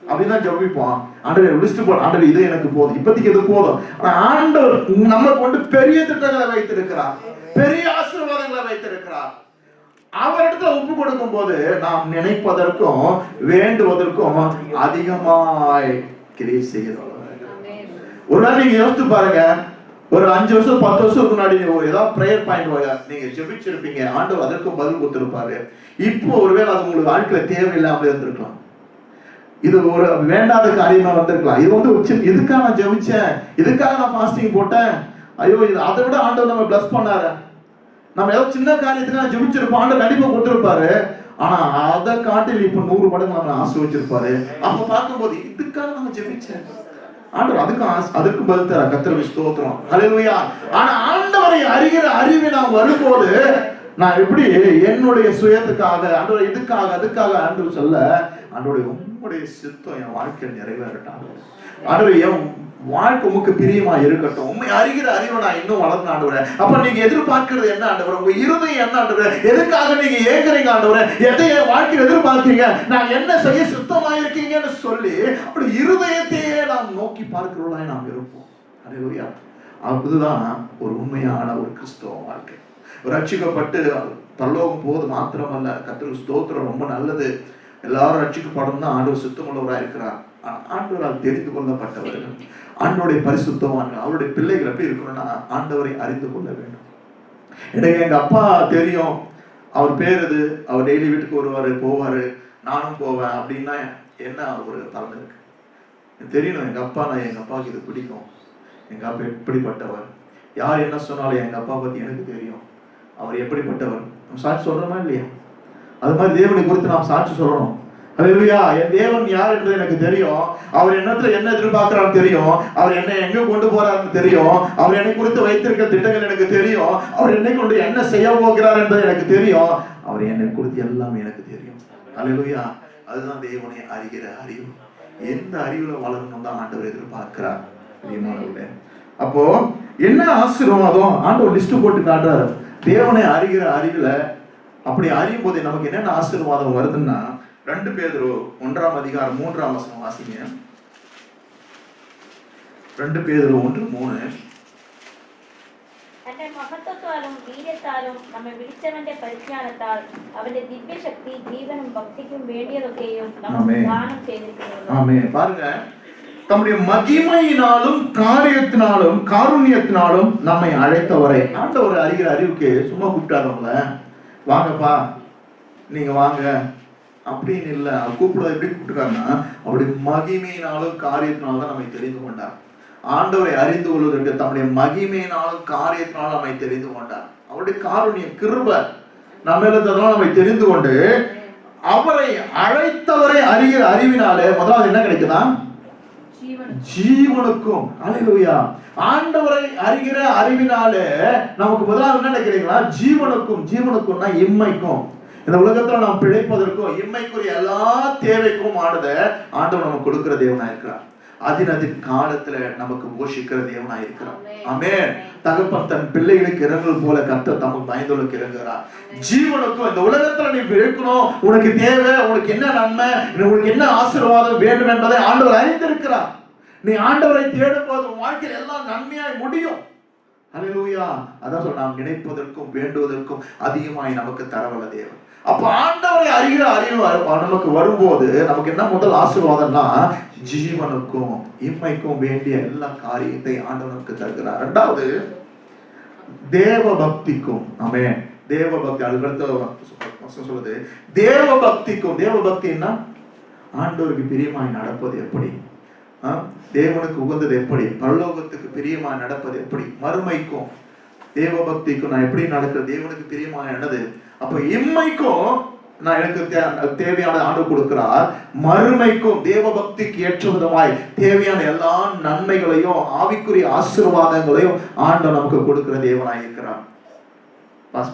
[SPEAKER 1] அப்படிதான் ஜெபிப்போம். ஆண்டவரே லிஸ்ட் போடு, ஆண்டவரே இது எனக்கு போதும், இப்போதைக்கு இது போதும். ஆண்டவர் நமக்கு வந்து பெரிய திட்டங்களை வைத்திருக்கிறார், பெரிய ஆசீர்வாதங்களை வைத்திருக்கிறார். அவரிடத்துல ஒப்பு கொடுக்கும் போது நாம் நினைப்பதற்கும் வேண்டுவதற்கும் அதிகமாய் கிரியை செய்கிறோம். ஒரு நாள் நீங்க யோசித்து பாருங்க, ஒரு 5 வருஷம் 10 வருஷத்துக்கு முன்னாடி ஏதாவது பிரேயர் பாயிண்ட் நீங்க ஜெபிச்சிருப்பீங்க, ஆண்டவர் அதற்கும் பதில் கொடுத்திருப்பாரு. இப்போ ஒருவேளை அது உங்களுக்கு வாழ்க்கையில தேவையில்லாம இருந்திருக்கலாம், இது ஒரு வேண்டாத காரியமா வந்திருக்கலாம். இது வந்து இதுக்காக நான் ஜெபிச்சேன், இதுக்காக நான் ஃபாஸ்டிங் போட்டேன், ஐயோ இது அதை விட ஆண்டவர் நம்ம பிளஸ் பண்ணாரு. நம்ம ஏதோ சின்ன காரியத்துக்கு நான் ஜெபிச்சிருப்போம், ஆண்டவர் கண்டிப்பா கொடுத்திருப்பாரு. ஆனா அதை காட்டில் இப்ப 100 மடங்கு நம்ம ஆசீர்வதிச்சிருப்பாரு. அப்ப பார்க்கும்போது இதுக்காக நம்ம ஜெபிச்சேன், ஆண்டவர் அதுக்கு பதில் தர. கர்த்தருக்கு ஸ்தோத்திரம். ஹல்லேலூயா. ஆனா ஆண்டவரை அறிகிற அறிவு நாம் வரும்போது நான் எப்படி என்னுடைய சுயத்துக்காக ஆண்டவரை இதுக்காக அதுக்காக ஆண்டவர் சொல்ல, ஆண்டவருடைய உம்முடைய சித்தம் என் வாழ்க்கையில் நிறைவேறட்டும், ஆண்டவரே என் வாழ்க்கை உமக்கு பிரியமா இருக்கட்டும், உண்மை அறிகிற அறிவை நான் இன்னும் வளர்ந்து ஆண்டவரே. அப்ப நீங்க எதிர்பார்க்கிறது என்ன ஆண்டவரே, உங்க இருதயம் என்ன ஆண்டவரே, எதுக்காக நீங்க ஏங்குறீங்க ஆண்டவரே, எதை என் வாழ்க்கையில் எதிர்பார்க்கிறீங்க, நான் என்ன செய்ய சுத்தமா இருக்கீங்கன்னு சொல்லி அப்படி இருதயத்தையே நாம் நோக்கி பார்க்கிறவர்களாய் நாம் இருப்போம். அல்லேலூயா. அதுதான் ஒரு உண்மையான ஒரு கிறிஸ்தவ வாழ்க்கை. ரட்சிக்கப்பட்டு பரலோகம் போது மாத்திரமல்ல, கர்த்தருக்கு ஸ்தோத்திரம், ரொம்ப நல்லது, எல்லாரும் ரட்சிக்கப்படும் தான் ஆண்டவர் சுத்தமுள்ளவராக இருக்கிறார். ஆண்டவரால் தெரிந்து கொள்ளப்பட்டவர்கள், ஆண்டவருடைய பரிசுத்தவான்கள், அவருடைய பிள்ளைகள் எப்படி இருக்கணும்னா ஆண்டவரை அறிந்து கொள்ள வேண்டும். எனக்கு எங்க அப்பா தெரியும், அவர் பேர் இது, அவர் டெய்லி வீட்டுக்கு வருவாரு போவாரு, நானும் போவேன் அப்படின்னா என்ன ஒரு பலன் இருக்கு தெரியணும். எங்க அப்பாவுக்கு இது பிடிக்கும், எங்க அப்பா எப்படிப்பட்டவர், யார் என்ன சொன்னாலும் எங்க அப்பா பத்தி எனக்கு தெரியும், அவர் எப்படிப்பட்டவர். நம்ம சாட்சி சொல்றோமா இல்லையா? அது மாதிரி தேவனை குறித்து நாம் சாட்சி சொல்லணும். அல்லேலூயா. என் தேவன் யார் என்று எனக்கு தெரியும், அவர் என்னத்துல என்ன எதிர்பார்க்கிறான்னு தெரியும், அவர் என்ன எங்க கொண்டு போறாருன்னு தெரியும், அவர் என்னை குறித்து வைத்திருக்கிற திட்டங்கள் எனக்கு தெரியும், அவர் என்னை கொண்டு என்ன செய்ய போகிறார் என்பது எனக்கு தெரியும், அவர் என்னை குறித்து எல்லாம் எனக்கு தெரியும். அல்லேலூயா. அதுதான் தேவனை அறிகிற அறிவு. எந்த அறிவுல வளரணும் தான் ஆண்டவர் எதிர்பார்க்கிறார். அப்போ என்ன ஆசீர்வாதம் ஆண்டவர் லிஸ்ட் போட்டு காட்டுறாரு. தேவனை அறிகிற அறிவுல அப்படி அறியும் போது நமக்கு என்னென்ன ஆசீர்வாதம் வருதுன்னா, 2 பேதுரு 1:3 வாசிங்க. 2 பேதுரு 1:3.
[SPEAKER 2] തന്റെ മഹത്വത്താലും വീര്യത്താലും നമ്മെ വിളിച്ചവന്റെ പരിജ്ഞാനത്താൽ അവന്റെ ദിവ്യശക്തി ജീവനും ഭക്തിക്കും വേണ്ടിയതൊക്കെയും നമുക്ക് ദാനം ചെയ്തിരിക്കുന്നു.
[SPEAKER 1] ஆமென். பாருங்க, தம்முடைய மகிமையினாலும் காரியத்தினாலும் காருண்யத்தினாலும் நம்மை அழைத்தவரை ஆண்டவர் அறிகிற அறிவுக்கு சும்மா கூப்பிட்டாருங்கள, வாங்கப்பா நீங்க வாங்க அப்படின்னு இல்லை. கூப்பிடுறது எப்படி கூப்பிட்டுருக்காருன்னா, அப்படி மகிமையினாலும் காரியத்தினாலும் தான் நம்மை தெரிந்து கொண்டார். ஆண்டவரை அறிந்து கொள்வதற்கு தம்முடைய மகிமையினாலும் காரியத்தினாலும் நம்மை தெரிந்து கொண்டார். அவருடைய காருண்ய கிருபை நம்ம இருந்ததெல்லாம் நம்மை தெரிந்து கொண்டு அவரை அழைத்தவரை அறிகிற அறிவினாலே முதலாவது என்ன கிடைக்குதா? ஜீவனுக்கும். அல்லேலூயா. ஆண்டவரை அறிகிற அறிவினாலே நமக்கு முதலாவது என்ன கிடைக்குதுன்னா ஜீவனுக்கும். ஜீவனுக்கும்னா இம்மைக்கும், இந்த உலகத்துல நாம் பிழைப்பதற்கும் இம்மைக்குரிய எல்லா தேவைக்கும் ஆண்டவர் நமக்கு கொடுக்கிற தேவனா இருக்கிறார். அதின் காலத்துல நமக்கு போஷிக்கிற தேவனா இருக்கிறார். ஆமென். தகப்பன் தன் பிள்ளைகளுக்கு இறங்குவது போல கர்த்தர் தமக்கு பயந்தவர்களுக்கு இறங்குகிறார். ஜீவனுக்கும் இந்த உலகத்துல நீ இருக்கணும், உனக்கு தேவை, உனக்கு என்ன நன்மை, உனக்கு என்ன ஆசீர்வாதம் வேண்டும் என்பதை ஆண்டவர் அறிந்திருக்கிறார். நீ ஆண்டவரை தேடும் போது வாழ்க்கையில் எல்லாம் நன்மையாய் முடியும். அல்லேலூயா. அதான் சொல்ல, நாம் நினைப்பதற்கும் வேண்டுவதற்கும் அதிகமாய் நமக்கு தரவல்ல தேவன். அப்ப ஆண்டவரை அறிகிற அறிவு நமக்கு வரும்போது நமக்கு என்ன முதல் ஆசீர்வாதம்னா ஜீவனுக்கும் இம்மைக்கும் வேண்டிய எல்லா காரியத்தை ஆண்டவர் நமக்கு தருகிறார். இரண்டாவது தேவ பக்திக்கும். ஆமென். தேவ பக்தி அடுத்த சொல்லுது தேவ பக்திக்கும். தேவ பக்தின்னா ஆண்டவருக்கு பிரியமாய் நடப்பது எப்படி, தேவனுக்கு உகந்தது எப்படி, பரலோகத்துக்கு பிரியமாய் நடப்பது எப்படி, மறுமைக்கும் தேவ பக்திக்கும் நான் எப்படி நடக்கிறது, தேவனுக்கு பிரியமாய் என்னது. அப்ப இம்மைக்கும் நான் எனக்கு தேவையான ஆண்டவர் கொடுக்கிறார், மறுமைக்கும் தேவ பக்திக்கு ஏற்ற விதமாய் தேவையான எல்லா நன்மைகளையும் ஆவிக்குரிய ஆசீர்வாதங்களையும் ஆண்டவர் நமக்கு கொடுக்கிற தேவனாய் இருக்கிறார்.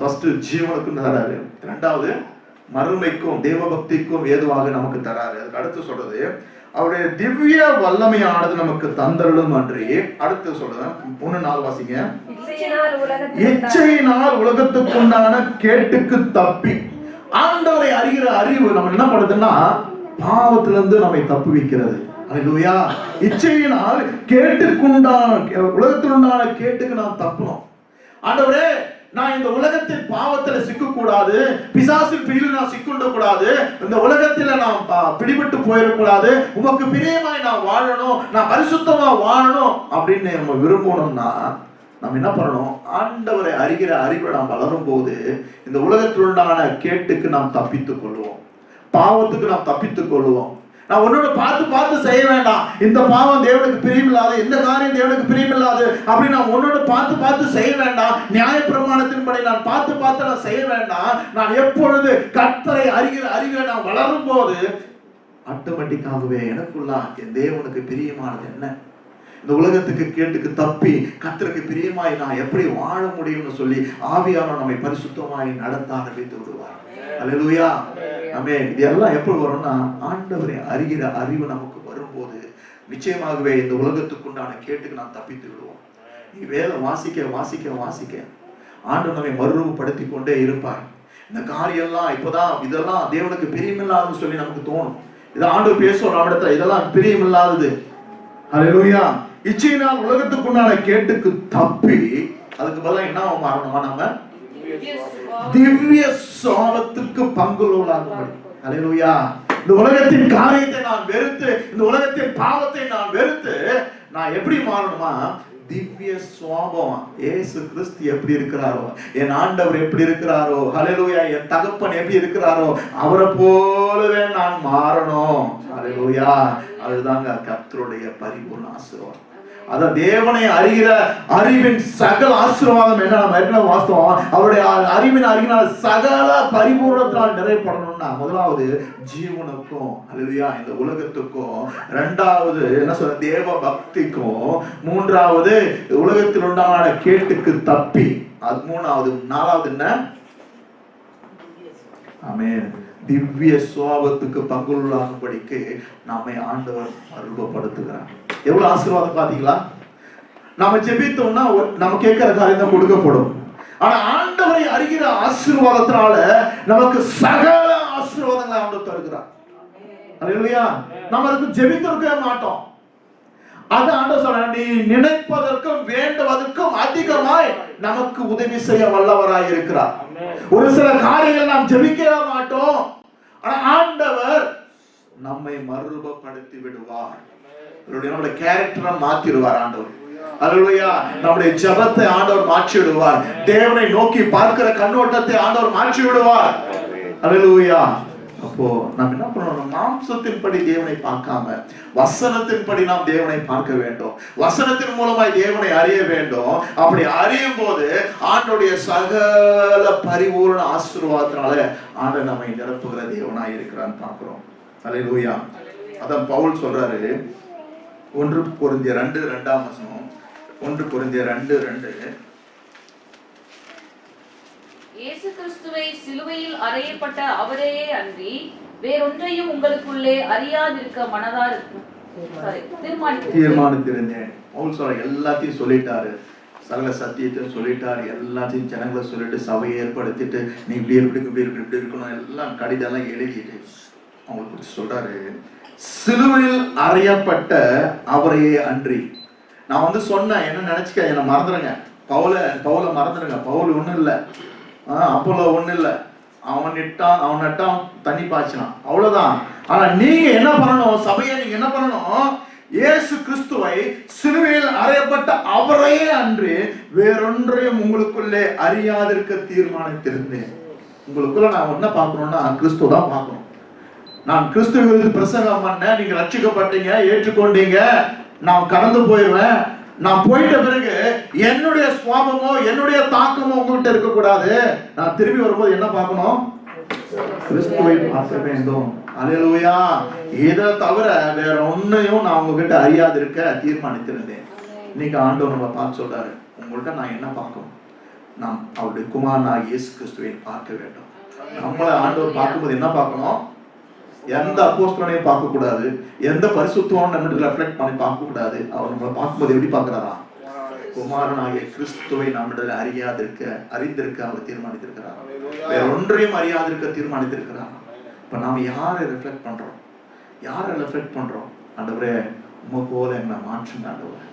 [SPEAKER 1] ஃபர்ஸ்ட் ஜீவனுக்கும் தராரு, இரண்டாவது மறுமைக்கும் தேவ பக்திக்கும் ஏதுவாக நமக்கு தராரு. அதுக்கு அடுத்து சொல்றது அவருடைய திவ்ய வல்லமையானது நமக்கு தந்தருளும் அன்றி. அடுத்து சொல்றேன் 1:4 வாசிங்க. இச்சையினால் உலகத்துக்கு உண்டான கேட்டுக்கு தப்பி. ஆண்டவரை அறிகிற அறிவு நம்ம என்ன பண்ணுதுன்னா பாவத்திலிருந்து நம்மை தப்புவிக்கிறது. அல்லேலூயா. இச்சையினால் கேட்டுக்குண்டான உலகத்திலுண்டான கேட்டுக்கு நாம் தப்பணும். ஆண்டவரே, நான் இந்த உலகத்தின் பாவத்துல சிக்க கூடாது, பிசாசின் பிடியில் நான் சிக்குண்ட கூடாது, இந்த உலகத்துல நான் பிடிபட்டு போயிடக்கூடாது, உமக்கு பிரியமாய் நான் வாழணும், நான் பரிசுத்தமா வாழணும் அப்படின்னு நம்ம விரும்பணும்னா நம்ம என்ன பண்ணணும்? ஆண்டவரை அறிகிற அறிவை நாம் வளரும் போது இந்த உலகத்தில் உண்டான கேட்டுக்கு நாம் தப்பித்துக் கொள்வோம், பாவத்துக்கு நாம் தப்பித்துக் கொள்வோம். நான் ஒன்னோட பார்த்து செய்ய வேண்டாம், இந்த பாவம் தேவனுக்கு பிரியமில்லாது, இந்த காரியம் தேவனுக்கு பிரியமில்லாது அப்படி நான் ஒன்னோட பார்த்து செய்ய வேண்டாம். நியாய பிரமாணத்தின்படி நான் பார்த்து நான் செய்ய வேண்டாம். நான் எப்பொழுது கர்த்தரை அறிகிற நான் வளரும் போது ஆட்டோமேட்டிக்காகவே எனக்குள்ள என் தேவனுக்கு பிரியமானது என்ன, இந்த உலகத்துக்கு கேட்டுக்கு தப்பி கர்த்தருக்கு பிரியமாய் நான் எப்படி வாழ முடியும்னு சொல்லி ஆவியானவர் நம்மை பரிசுத்தமாய் நடத்த ஆரம்பித்து விடுவார். அல்லேலூயா. ஆமென். இதெல்லாம் எப்படி வரும்னா ஆண்டவரை அறிகிற அறிவு நமக்கு வரும்போது நிச்சயமாகவே இந்த உலகத்துக்குண்டான கேட்டுக்கு நாம் தப்பித்து விடுவோம். நீ வேதம் வாசிக்க ஆண்டவர் நம்மை மறுரூபப்படுத்தி கொண்டே இருப்பார். இந்த காரியெல்லாம் இப்பதான் இதெல்லாம் தேவனுக்கு பிரியமில்லாதுன்னு சொல்லி நமக்கு தோணும். இதை ஆண்டவர் பேசுவோம் நம்ம இடத்துல, இதெல்லாம் பிரியமில்லாதது. அல்லேலூயா. இச்சையினால் உலகத்துக்குண்டான கேட்டுக்கு தப்பி அதுக்கு பதிலாக என்ன மாறணுமா? நம்ம திவ்ய சுவாபத்துக்கு பங்குள்ளவர்களாகும்படி. அல்லேலூயா. இந்த உலகத்தின் காரியத்தை நான் வெறுத்து, இந்த உலகத்தின் பாவத்தை நான் வெறுத்து நான் எப்படி மாறணுமா? திவ்ய சுவாபம். இயேசு கிறிஸ்து எப்படி இருக்கிறாரோ, என் ஆண்டவர் எப்படி இருக்கிறாரோ, ஹல்லேலூயா, என் தகப்பன் எப்படி இருக்கிறாரோ அவரை போலவே நான் மாறணும். ஹல்லேலூயா. அதுதாங்க கர்த்தருடைய பரிபூர்ண ஆசீர்வாதம். அத தேவனை அறிகிற அறிவின் சகல ஆசீர்வாதம் என்ன? நம்ம ஏற்கனவே வாஸ்தவம், அவருடைய அறிவின் அறிவினால் சகல பரிபூர்ணத்தினால் நிறைவேறணும்னா முதலாவது ஜீவனுக்கும், அல்லேலூயா, இந்த உலகத்துக்கும், இரண்டாவது என்ன சொல்ற தேவ பக்திக்கும், மூன்றாவது உலகத்தில் உண்டான கேட்டுக்கு தப்பி, அது மூணாவது, நாலாவது என்ன? ஆமென். திவ்ய சுவாபத்துக்கு பங்குள்ளாகும்படிக்கு நம்மை ஆண்டவர் மறுரூபப்படுத்துகிறார். எவ்வளவு ஆசீர்வாதம் பாத்தீங்களா? நாம ஜெபித்தோம்னா நம்ம கேட்கிற காரியம் தான் கொடுக்கப்படும். ஆனா ஆண்டவரை அறிகிற ஆசீர்வாதத்தினால நமக்கு சகல ஆசீர்வாதங்களை ஆண்டவர் தருகிறார். அல்லேலூயா. நம்ம அதுக்கு ஜெபித்திருக்கவே மாட்டோம். அது ஆண்டவர் சொல்றார், நீ நினைப்பதற்கும் வேண்டுவதற்கும் அதிகமாய் நமக்கு உதவி செய்ய வல்லவராய் இருக்கிறார். ஒரு சில காரியங்கள் நாம் ஜெபிக்கவே மாட்டோம், ஆனா ஆண்டவர் நம்மை மறுரூபப்படுத்தி விடுவார். நம்முடைய கேரக்டரை மாத்திடுவார் ஆண்டவர். அல்லேலூயா. நம்முடைய ஜெபத்தை ஆண்டவர் மாற்றி விடுவார். தேவனை நோக்கி பார்க்கிற கண்ணோட்டத்தை ஆண்டவர் மாற்றி விடுவார். அல்லேலூயா. அப்போ நாம் என்ன பண்ணணும்? மாம்சத்தின்படி தேவனை பார்க்காம வசனத்தின்படி நாம் தேவனை பார்க்க வேண்டும். வசனத்தின் மூலமாய் தேவனை அறிய வேண்டும். அப்படி அறியும் போது ஆண்டோடைய சகல பரிபூர்ண ஆசீர்வாதத்தினால ஆண்டவர் நம்மை நிரப்புகிற தேவனாய் இருக்கிறான்னு பார்க்கிறோம். அல்லேலூயா. அதான் பவுல் சொல்றாரு, 1 கொரிந்தியர் 2:2 1 கொரிந்தியர் 2:2
[SPEAKER 3] இயேசு கிறிஸ்துவை சிலுவையில் அறையப்பட்ட அவரையே அன்றி வேறொன்றையும் உங்களுக்குள்ளே அறியாதிருக்க மனதார்
[SPEAKER 1] தீர்மானித்திருந்தேன். பவுல் சொல்ற எல்லாத்தையும் சொல்லிட்டாரு, சகல சத்தியத்தையும் சொல்லிட்டாரு, எல்லாத்தையும் ஜனங்களை சொல்லிட்டு சபையை ஏற்படுத்திட்டு நீ இப்படி இப்படி இருக்கணும் எல்லாம் கடிதெல்லாம் எழுதிட்டு அவங்களுக்கு சொல்றாரு, சிலுவையில் அறையப்பட்ட அவரையே அன்றி. நான் சொன்னேன், என்ன நினைச்சுக்க, என்ன மறந்துடுங்க, பவுல மறந்துடுங்க. பவுல் ஒண்ணும் இல்லை, அப்போல ஒண்ணும் இல்லை. அவன் நட்டான் தண்ணி பாய்ச்சினான், அவ்வளவுதான். ஆனா நீங்க என்ன பண்ணணும்? சபையை நீங்க என்ன பண்ணணும்? இயேசு கிறிஸ்துவை சிலுவையில் அறையப்பட்ட அவரையே அன்று வேறொன்றையும் உங்களுக்குள்ளே அறியாதிருக்க தீர்மானித்திருந்தேன். உங்களுக்குள்ள நான் என்ன பார்க்கணும்னா கிறிஸ்துவ தான் பார்க்கணும். நான் கிறிஸ்துவுக்கு பிரசங்கம் பண்ணேன், நீங்க ரட்சிக்கப்பட்டீங்க, ஏற்றுக்கொண்டீங்க, நான் கடந்து போயிடுவேன். நான் போயிட்ட பிறகு என்னுடைய சுவாபமோ என்னுடைய தாக்கமோ உங்ககிட்ட இருக்கக்கூடாது. நான் திரும்பி வரும்போது என்ன பார்க்கணும்? கிறிஸ்துவை பார்க்க வேண்டும். அல்லேலூயா. இதை தவிர வேற ஒன்னையும் நான் உங்ககிட்ட அறியாது இருக்க தீர்மானித்திருந்தேன். இன்னைக்கு ஆண்டவர் நம்மளை பார்த்து சொல்றாரு, உங்கள்கிட்ட நான் என்ன பார்க்கணும்? நாம் அவருடைய குமாரனாகிய இயேசு கிறிஸ்துவை பார்க்க வேண்டும். நம்மளை ஆண்டவர் பார்க்கும்போது என்ன பார்க்கணும்? எந்த அப்போஸ்தலனையும் பார்க்க கூடாது, எந்த பரிசுத்தமும் நம்ம ரெஃப்ளெக்ட் பண்ணி பார்க்க கூடாது. அவர் நம்மளை பார்க்கும்போது எப்படி பார்க்கிறாரா? குமாரனாகிய கிறிஸ்துவை நம்மிடத்தில் அறிந்திருக்க அவர் தீர்மானித்திருக்கிறார். வேற ஒன்றையும் அறியாதிருக்க தீர்மானித்திருக்கிறார். இப்ப நாம யாரை ரெஃப்ளெக்ட் பண்றோம்? யாரை ரெஃப்ளெக்ட் பண்றோம்? ஆண்டவரே, உம்மை போல எங்களை மாற்றுங்க ஆண்டவரே,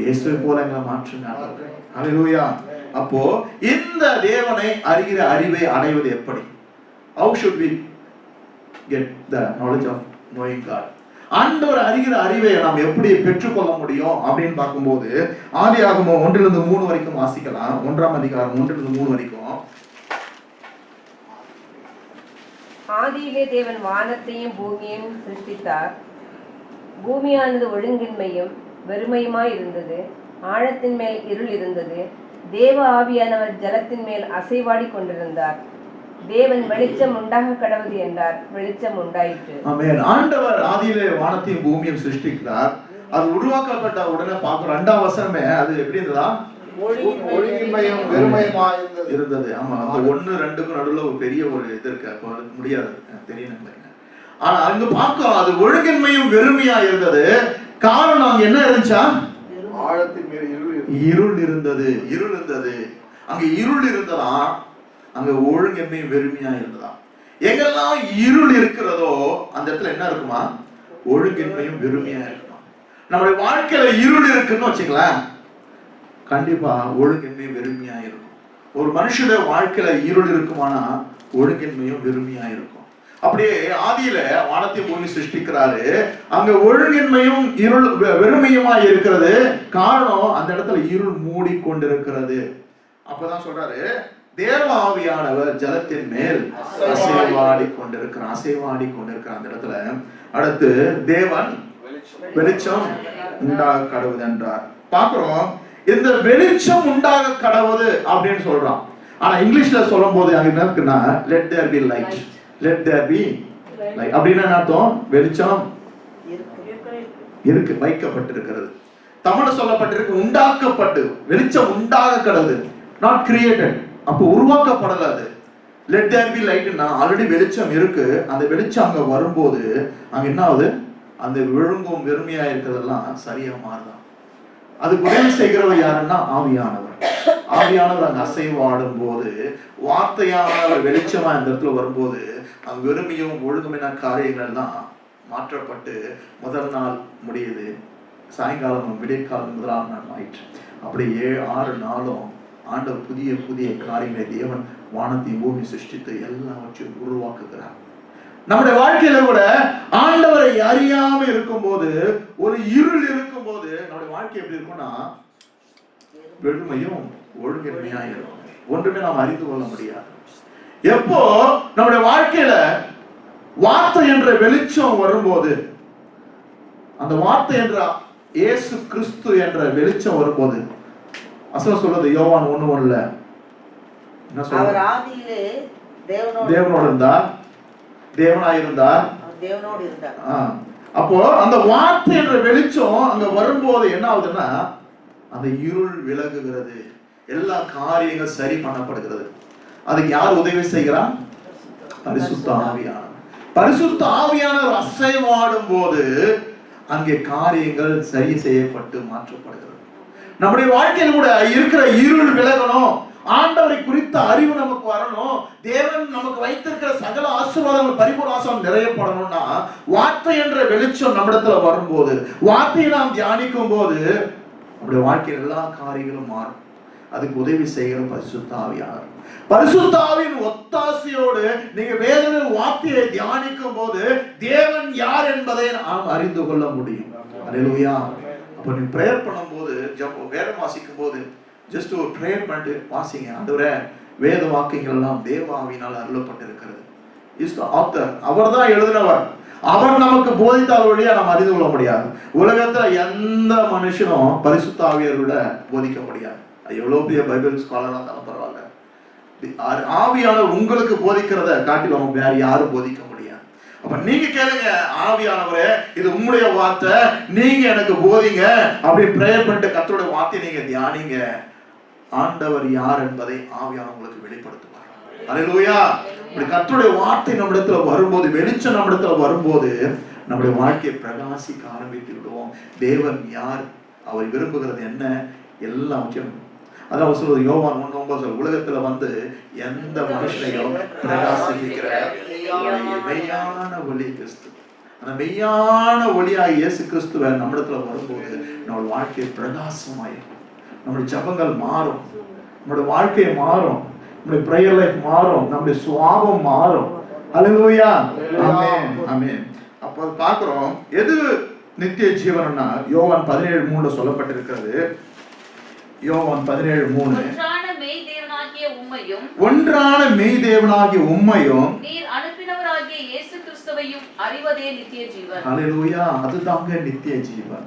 [SPEAKER 1] இயேசுவை போல எங்களை மாற்றுங்க ஆண்டவரே. அல்லேலூயா. அப்போ இந்த தேவனை அறிகிற அறிவை அடைவது எப்படி? How should we get the knowledge of knowing God? ஆண்டவர் அறிகிற அறிவை நாம் எப்படி பெற்றுக்கொள்ள முடியும் அப்படின்னு பார்க்கும்போது ஆதியாகமம் 1-3 வரைக்கும் வாசிக்கலாம். 1ஆம் அதிகாரம் 1-3 வரைக்கும்.
[SPEAKER 5] ஆதியிலே தேவன் வானத்தையும் பூமியையும் சிருஷ்டித்தார். பூமியானது ஒழுங்கின்மையும் வெறுமையுமாய் இருந்தது. ஆழத்தின் மேல் இருள் இருந்தது. தேவ ஆவியானவர் ஜலத்தின் மேல் அசைவாடி கொண்டிருந்தார். தேவன் வெளிச்சம் உண்டாக கடவுது என்றார், வெளிச்சம் உண்டாயிற்று. ஆமென். ஆண்டவர் ஆதியிலே வானத்தையும் பூமியையும் சிருஷ்டிக்கிறார். அது உருவாக்கப்பட்ட உடனே பார்க்கிறோம் 2ஆம் வசனமே அது எப்படி இருந்ததா?
[SPEAKER 6] ஒழுங்கின்மையும் வெறுமையுமாய்
[SPEAKER 1] இருந்தது. ஆமா, அந்த 1-2க்கு நடுவுல ஒரு பெரிய ஒரு இது இருக்கு, அப்ப அது முடியாது, தெரியும். ஆனா அங்க பார்க்கிறோம் அது ஒழுங்கின்மையும் வெறுமையா இருந்தது. காரணம் அங்க என்ன இருந்துச்சா?
[SPEAKER 6] ஆழத்தின் மேல்
[SPEAKER 1] இருள் இருந்தது. இருள் இருந்தது. அங்க இருள் இருந்ததா, அங்க ஒழுங்கின்மையும் வெறுமையா இருந்ததா. எங்கெல்லாம் இருள் இருக்கிறதோ அந்த இடத்துல என்ன இருக்குமா? ஒழுங்கின்மையும் வெறுமையா இருக்குமா. நம்முடைய வாழ்க்கையில இருள் இருக்குன்னு வச்சுக்கலாம், கண்டிப்பா ஒழுங்கின்மையும் வெறுமையா இருக்கும். ஒரு மனுஷனுடைய வாழ்க்கையில இருள் இருக்குமானா ஒழுங்கின்மையும் வெறுமையா இருக்கும். அப்படியே ஆதியில வானத்தையும் பூமி சிருஷ்டிக்கிறாரு, அங்க ஒழுங்கின்மையும் இருள் வெறுமையுமா இருக்கிறது. காரணம் அந்த இடத்துல இருள் மூடி கொண்டிருக்கிறது. அப்பதான் சொல்றாரு, தேவ ஆவியானவர் ஜலத்தின் மேல் அசைவாடி கொண்டிருக்கிறார் அந்த இடத்துல. அடுத்து தேவன் வெளிச்சம் உண்டாக கடவுது என்றார். பாக்குறோம், இந்த வெளிச்சம் உண்டாக கடவுது அப்படின்னு சொல்றான். ஆனா இங்கிலீஷ்ல சொல்லும் போது அங்க என்ன இருக்குன்னா, let there be light, let there be light அப்படின்னா என்ன அர்த்தம்? வெளிச்சம் இருக்கு, வைக்கப்பட்டிருக்கிறது. தமிழ்ல சொல்லப்பட்டிருக்கு உண்டாக்கப்பட்டு, வெளிச்சம் உண்டாக கடவுது, not created. அப்போ உருவாக்கப்படல அது. let there be lightனா ஆல்ரெடி வெளிச்சம் இருக்கு. அந்த வெளிச்சம் அங்க வரும்போது அங்க என்ன ஆகுது? அந்த விழுங்கும் வெறுமையா இருக்கிறதெல்லாம் சரியா மாறுதான். அதுக்கு உதவி செய்கிறவர் யாருன்னா ஆவியானவர். ஆவியானவர் அங்க அசைவாடும் போது, வார்த்தையானவர் வெளிச்சமா இந்த இடத்துல வரும்போது அங்க வெறுமையும் ஒழுங்குமையான காரியங்கள் எல்லாம் மாற்றப்பட்டு முதல் நாள் முடியுது, சாயங்காலம் விடியற்காலம் 1ஆம் நாள் ஆயிற்று. அப்படி 6 நாளும் ஆண்டவர் புதிய புதிய காரியங்களை தேவன் வானத்தையும் பூமி சிருஷ்டித்து எல்லாவற்றையும் உருவாக்குகிறார். நம்முடைய வாழ்க்கையில கூட ஆண்டவரை அறியாம இருக்கும் போது, ஒரு இருள் இருக்கும் போது நம்முடைய வாழ்க்கை எப்படி இருக்கும்னா வெறுமையும் ஒழுங்கின்மையா இருக்கும். ஒன்றுமே நாம் அறிந்து கொள்ள முடியாது. எப்போ நம்முடைய வாழ்க்கையில வார்த்தை என்ற வெளிச்சம் வரும்போது, அந்த வார்த்தை என்ற இயேசு கிறிஸ்து என்ற வெளிச்சம் வரும்போது, வசனம் சொல்லுது யோவான் 1:1 என்ன
[SPEAKER 4] அவர்
[SPEAKER 1] சொல்றார்?
[SPEAKER 4] ஆதியிலே தேவனோடு
[SPEAKER 1] தேவனோடு இருந்தார், தேவனாய் இருந்தார்.
[SPEAKER 4] அவர் தேவனோடு இருந்தார்.
[SPEAKER 1] அப்போ அந்த வார்த்தை என்ற வெளிச்சம் அங்க வரும்போது என்ன ஆகுதுன்னா, அந்த இருள் விலகுகிறது, எல்லா காரியங்கள் சரி பண்ணப்படுகிறது. அதுக்கு யார் உதவி செய்கிறார்? பரிசுத்த ஆவியானவர். பரிசுத்த ஆவியானவர் அசைவாடும் போது அங்கே காரியங்கள் சரி செய்யப்பட்டு மாற்றப்படுகிறது. நம்முடைய வாழ்க்கையில் கூட இருக்கிற இருள் விலகணும், ஆண்டவரை குறித்த அறிவு நமக்கு வரணும், தேவன் நமக்கு வைத்திருக்கிற சகல ஆசீர்வாதங்கள் பரிபூர்ண ஆசீர்வாதம் நிறையப்படணும்னா வார்த்தை என்ற வெளிச்சம் நம்மிடத்துல வரும்போது, வார்த்தையை நாம் தியானிக்கும் போது நம்முடைய வாழ்க்கையில் எல்லா காரியங்களும் மாறும். அதுக்கு உதவி செய்கிற பரிசுத்த ஆவியானவர். பரிசுத்த ஆவியின் ஒத்தாசையோடு நீங்க வேதத்தில் வார்த்தையை தியானிக்கும் போது தேவன் யார் என்பதை நாம் அறிந்து கொள்ள முடியும். அல்லேலூயா. அப்ப நீ பிரேயர் பண்ணும்போது, வேதம் வாசிக்கும் போது ஜஸ்ட் ஒரு பிரேயர் பண்ணிட்டு வாசிங்க. ஆண்டவரே, வேத வாக்கியங்கள் எல்லாம் தேவ ஆவியினால் அருளப்பட்டிருக்கிறது. Is the author. அவர் தான் எழுதினவர். அவர் நமக்கு போதித்தால் வழியா நாம் அறிந்து கொள்ள முடியாது. உலகத்துல எந்த மனுஷனும் பரிசுத்த ஆவியரை விட போதிக்க முடியாது. எவ்வளவு பெரிய பைபிள் ஸ்காலரா இருந்தாலும் பரவாயில்ல, ஆவியானவர் உங்களுக்கு போதிக்கிறத காட்டிலும் வேற யாரும் போதிக்க முடியாது. அப்ப நீங்க கேளுங்க, ஆவியானவரே இது உங்களுடைய வார்த்தை, நீங்க எனக்கு போதிங்க அப்படி பிரேயர் பண்ணிட்டு கர்த்தருடைய வார்த்தையை நீங்க தியானிங்க. ஆண்டவர் யார் என்பதை ஆவியானவர் உங்களுக்கு வெளிப்படுத்துவார். அல்லேலூயா. இப்படி கர்த்தருடைய வார்த்தை நம்மிடத்துல வரும்போது, வெளிச்சம் நம்மிடத்துல வரும்போது நம்முடைய வாழ்க்கையை பிரகாசிக்க ஆரம்பித்து விடுவோம். தேவன் யார், அவர் விரும்புகிறது என்ன, எல்லாவற்றையும். அதான் சொல்றது யோவான் 1:9, உலகத்துல வந்து எந்த மனுஷனையும் பிரகாசிக்கிற மெய்யான ஒளி கிறிஸ்து. அந்த மெய்யான ஒளியாய் இயேசு கிறிஸ்துவ நம்மிடத்துல வரும்போது நம்ம வாழ்க்கை பிரகாசமாயிரும். நம்முடைய ஜபங்கள் மாறும், நம்முடைய வாழ்க்கை மாறும், நம்முடைய பிரேயர் லைஃப் மாறும், நம்முடைய சுவாபம் மாறும். அல்லேலூயா. ஆமென், ஆமென். அப்ப பார்க்கிறோம் எது நித்திய ஜீவன்னா யோவான் 17:3 சொல்லப்பட்டிருக்கிறது. யோவான் 17:3,
[SPEAKER 3] ஒன்றான மெய் தேவனாகிய உம்மையும்,
[SPEAKER 1] ஒன்றான மெய் தேவனாகிய உம்மையும்
[SPEAKER 3] நீர் அனுப்பினவராகிய இயேசு கிறிஸ்துவையும் அறிவதே நித்திய ஜீவன்.
[SPEAKER 1] அல்லேலூயா. அதுதாங்க நித்திய ஜீவன்.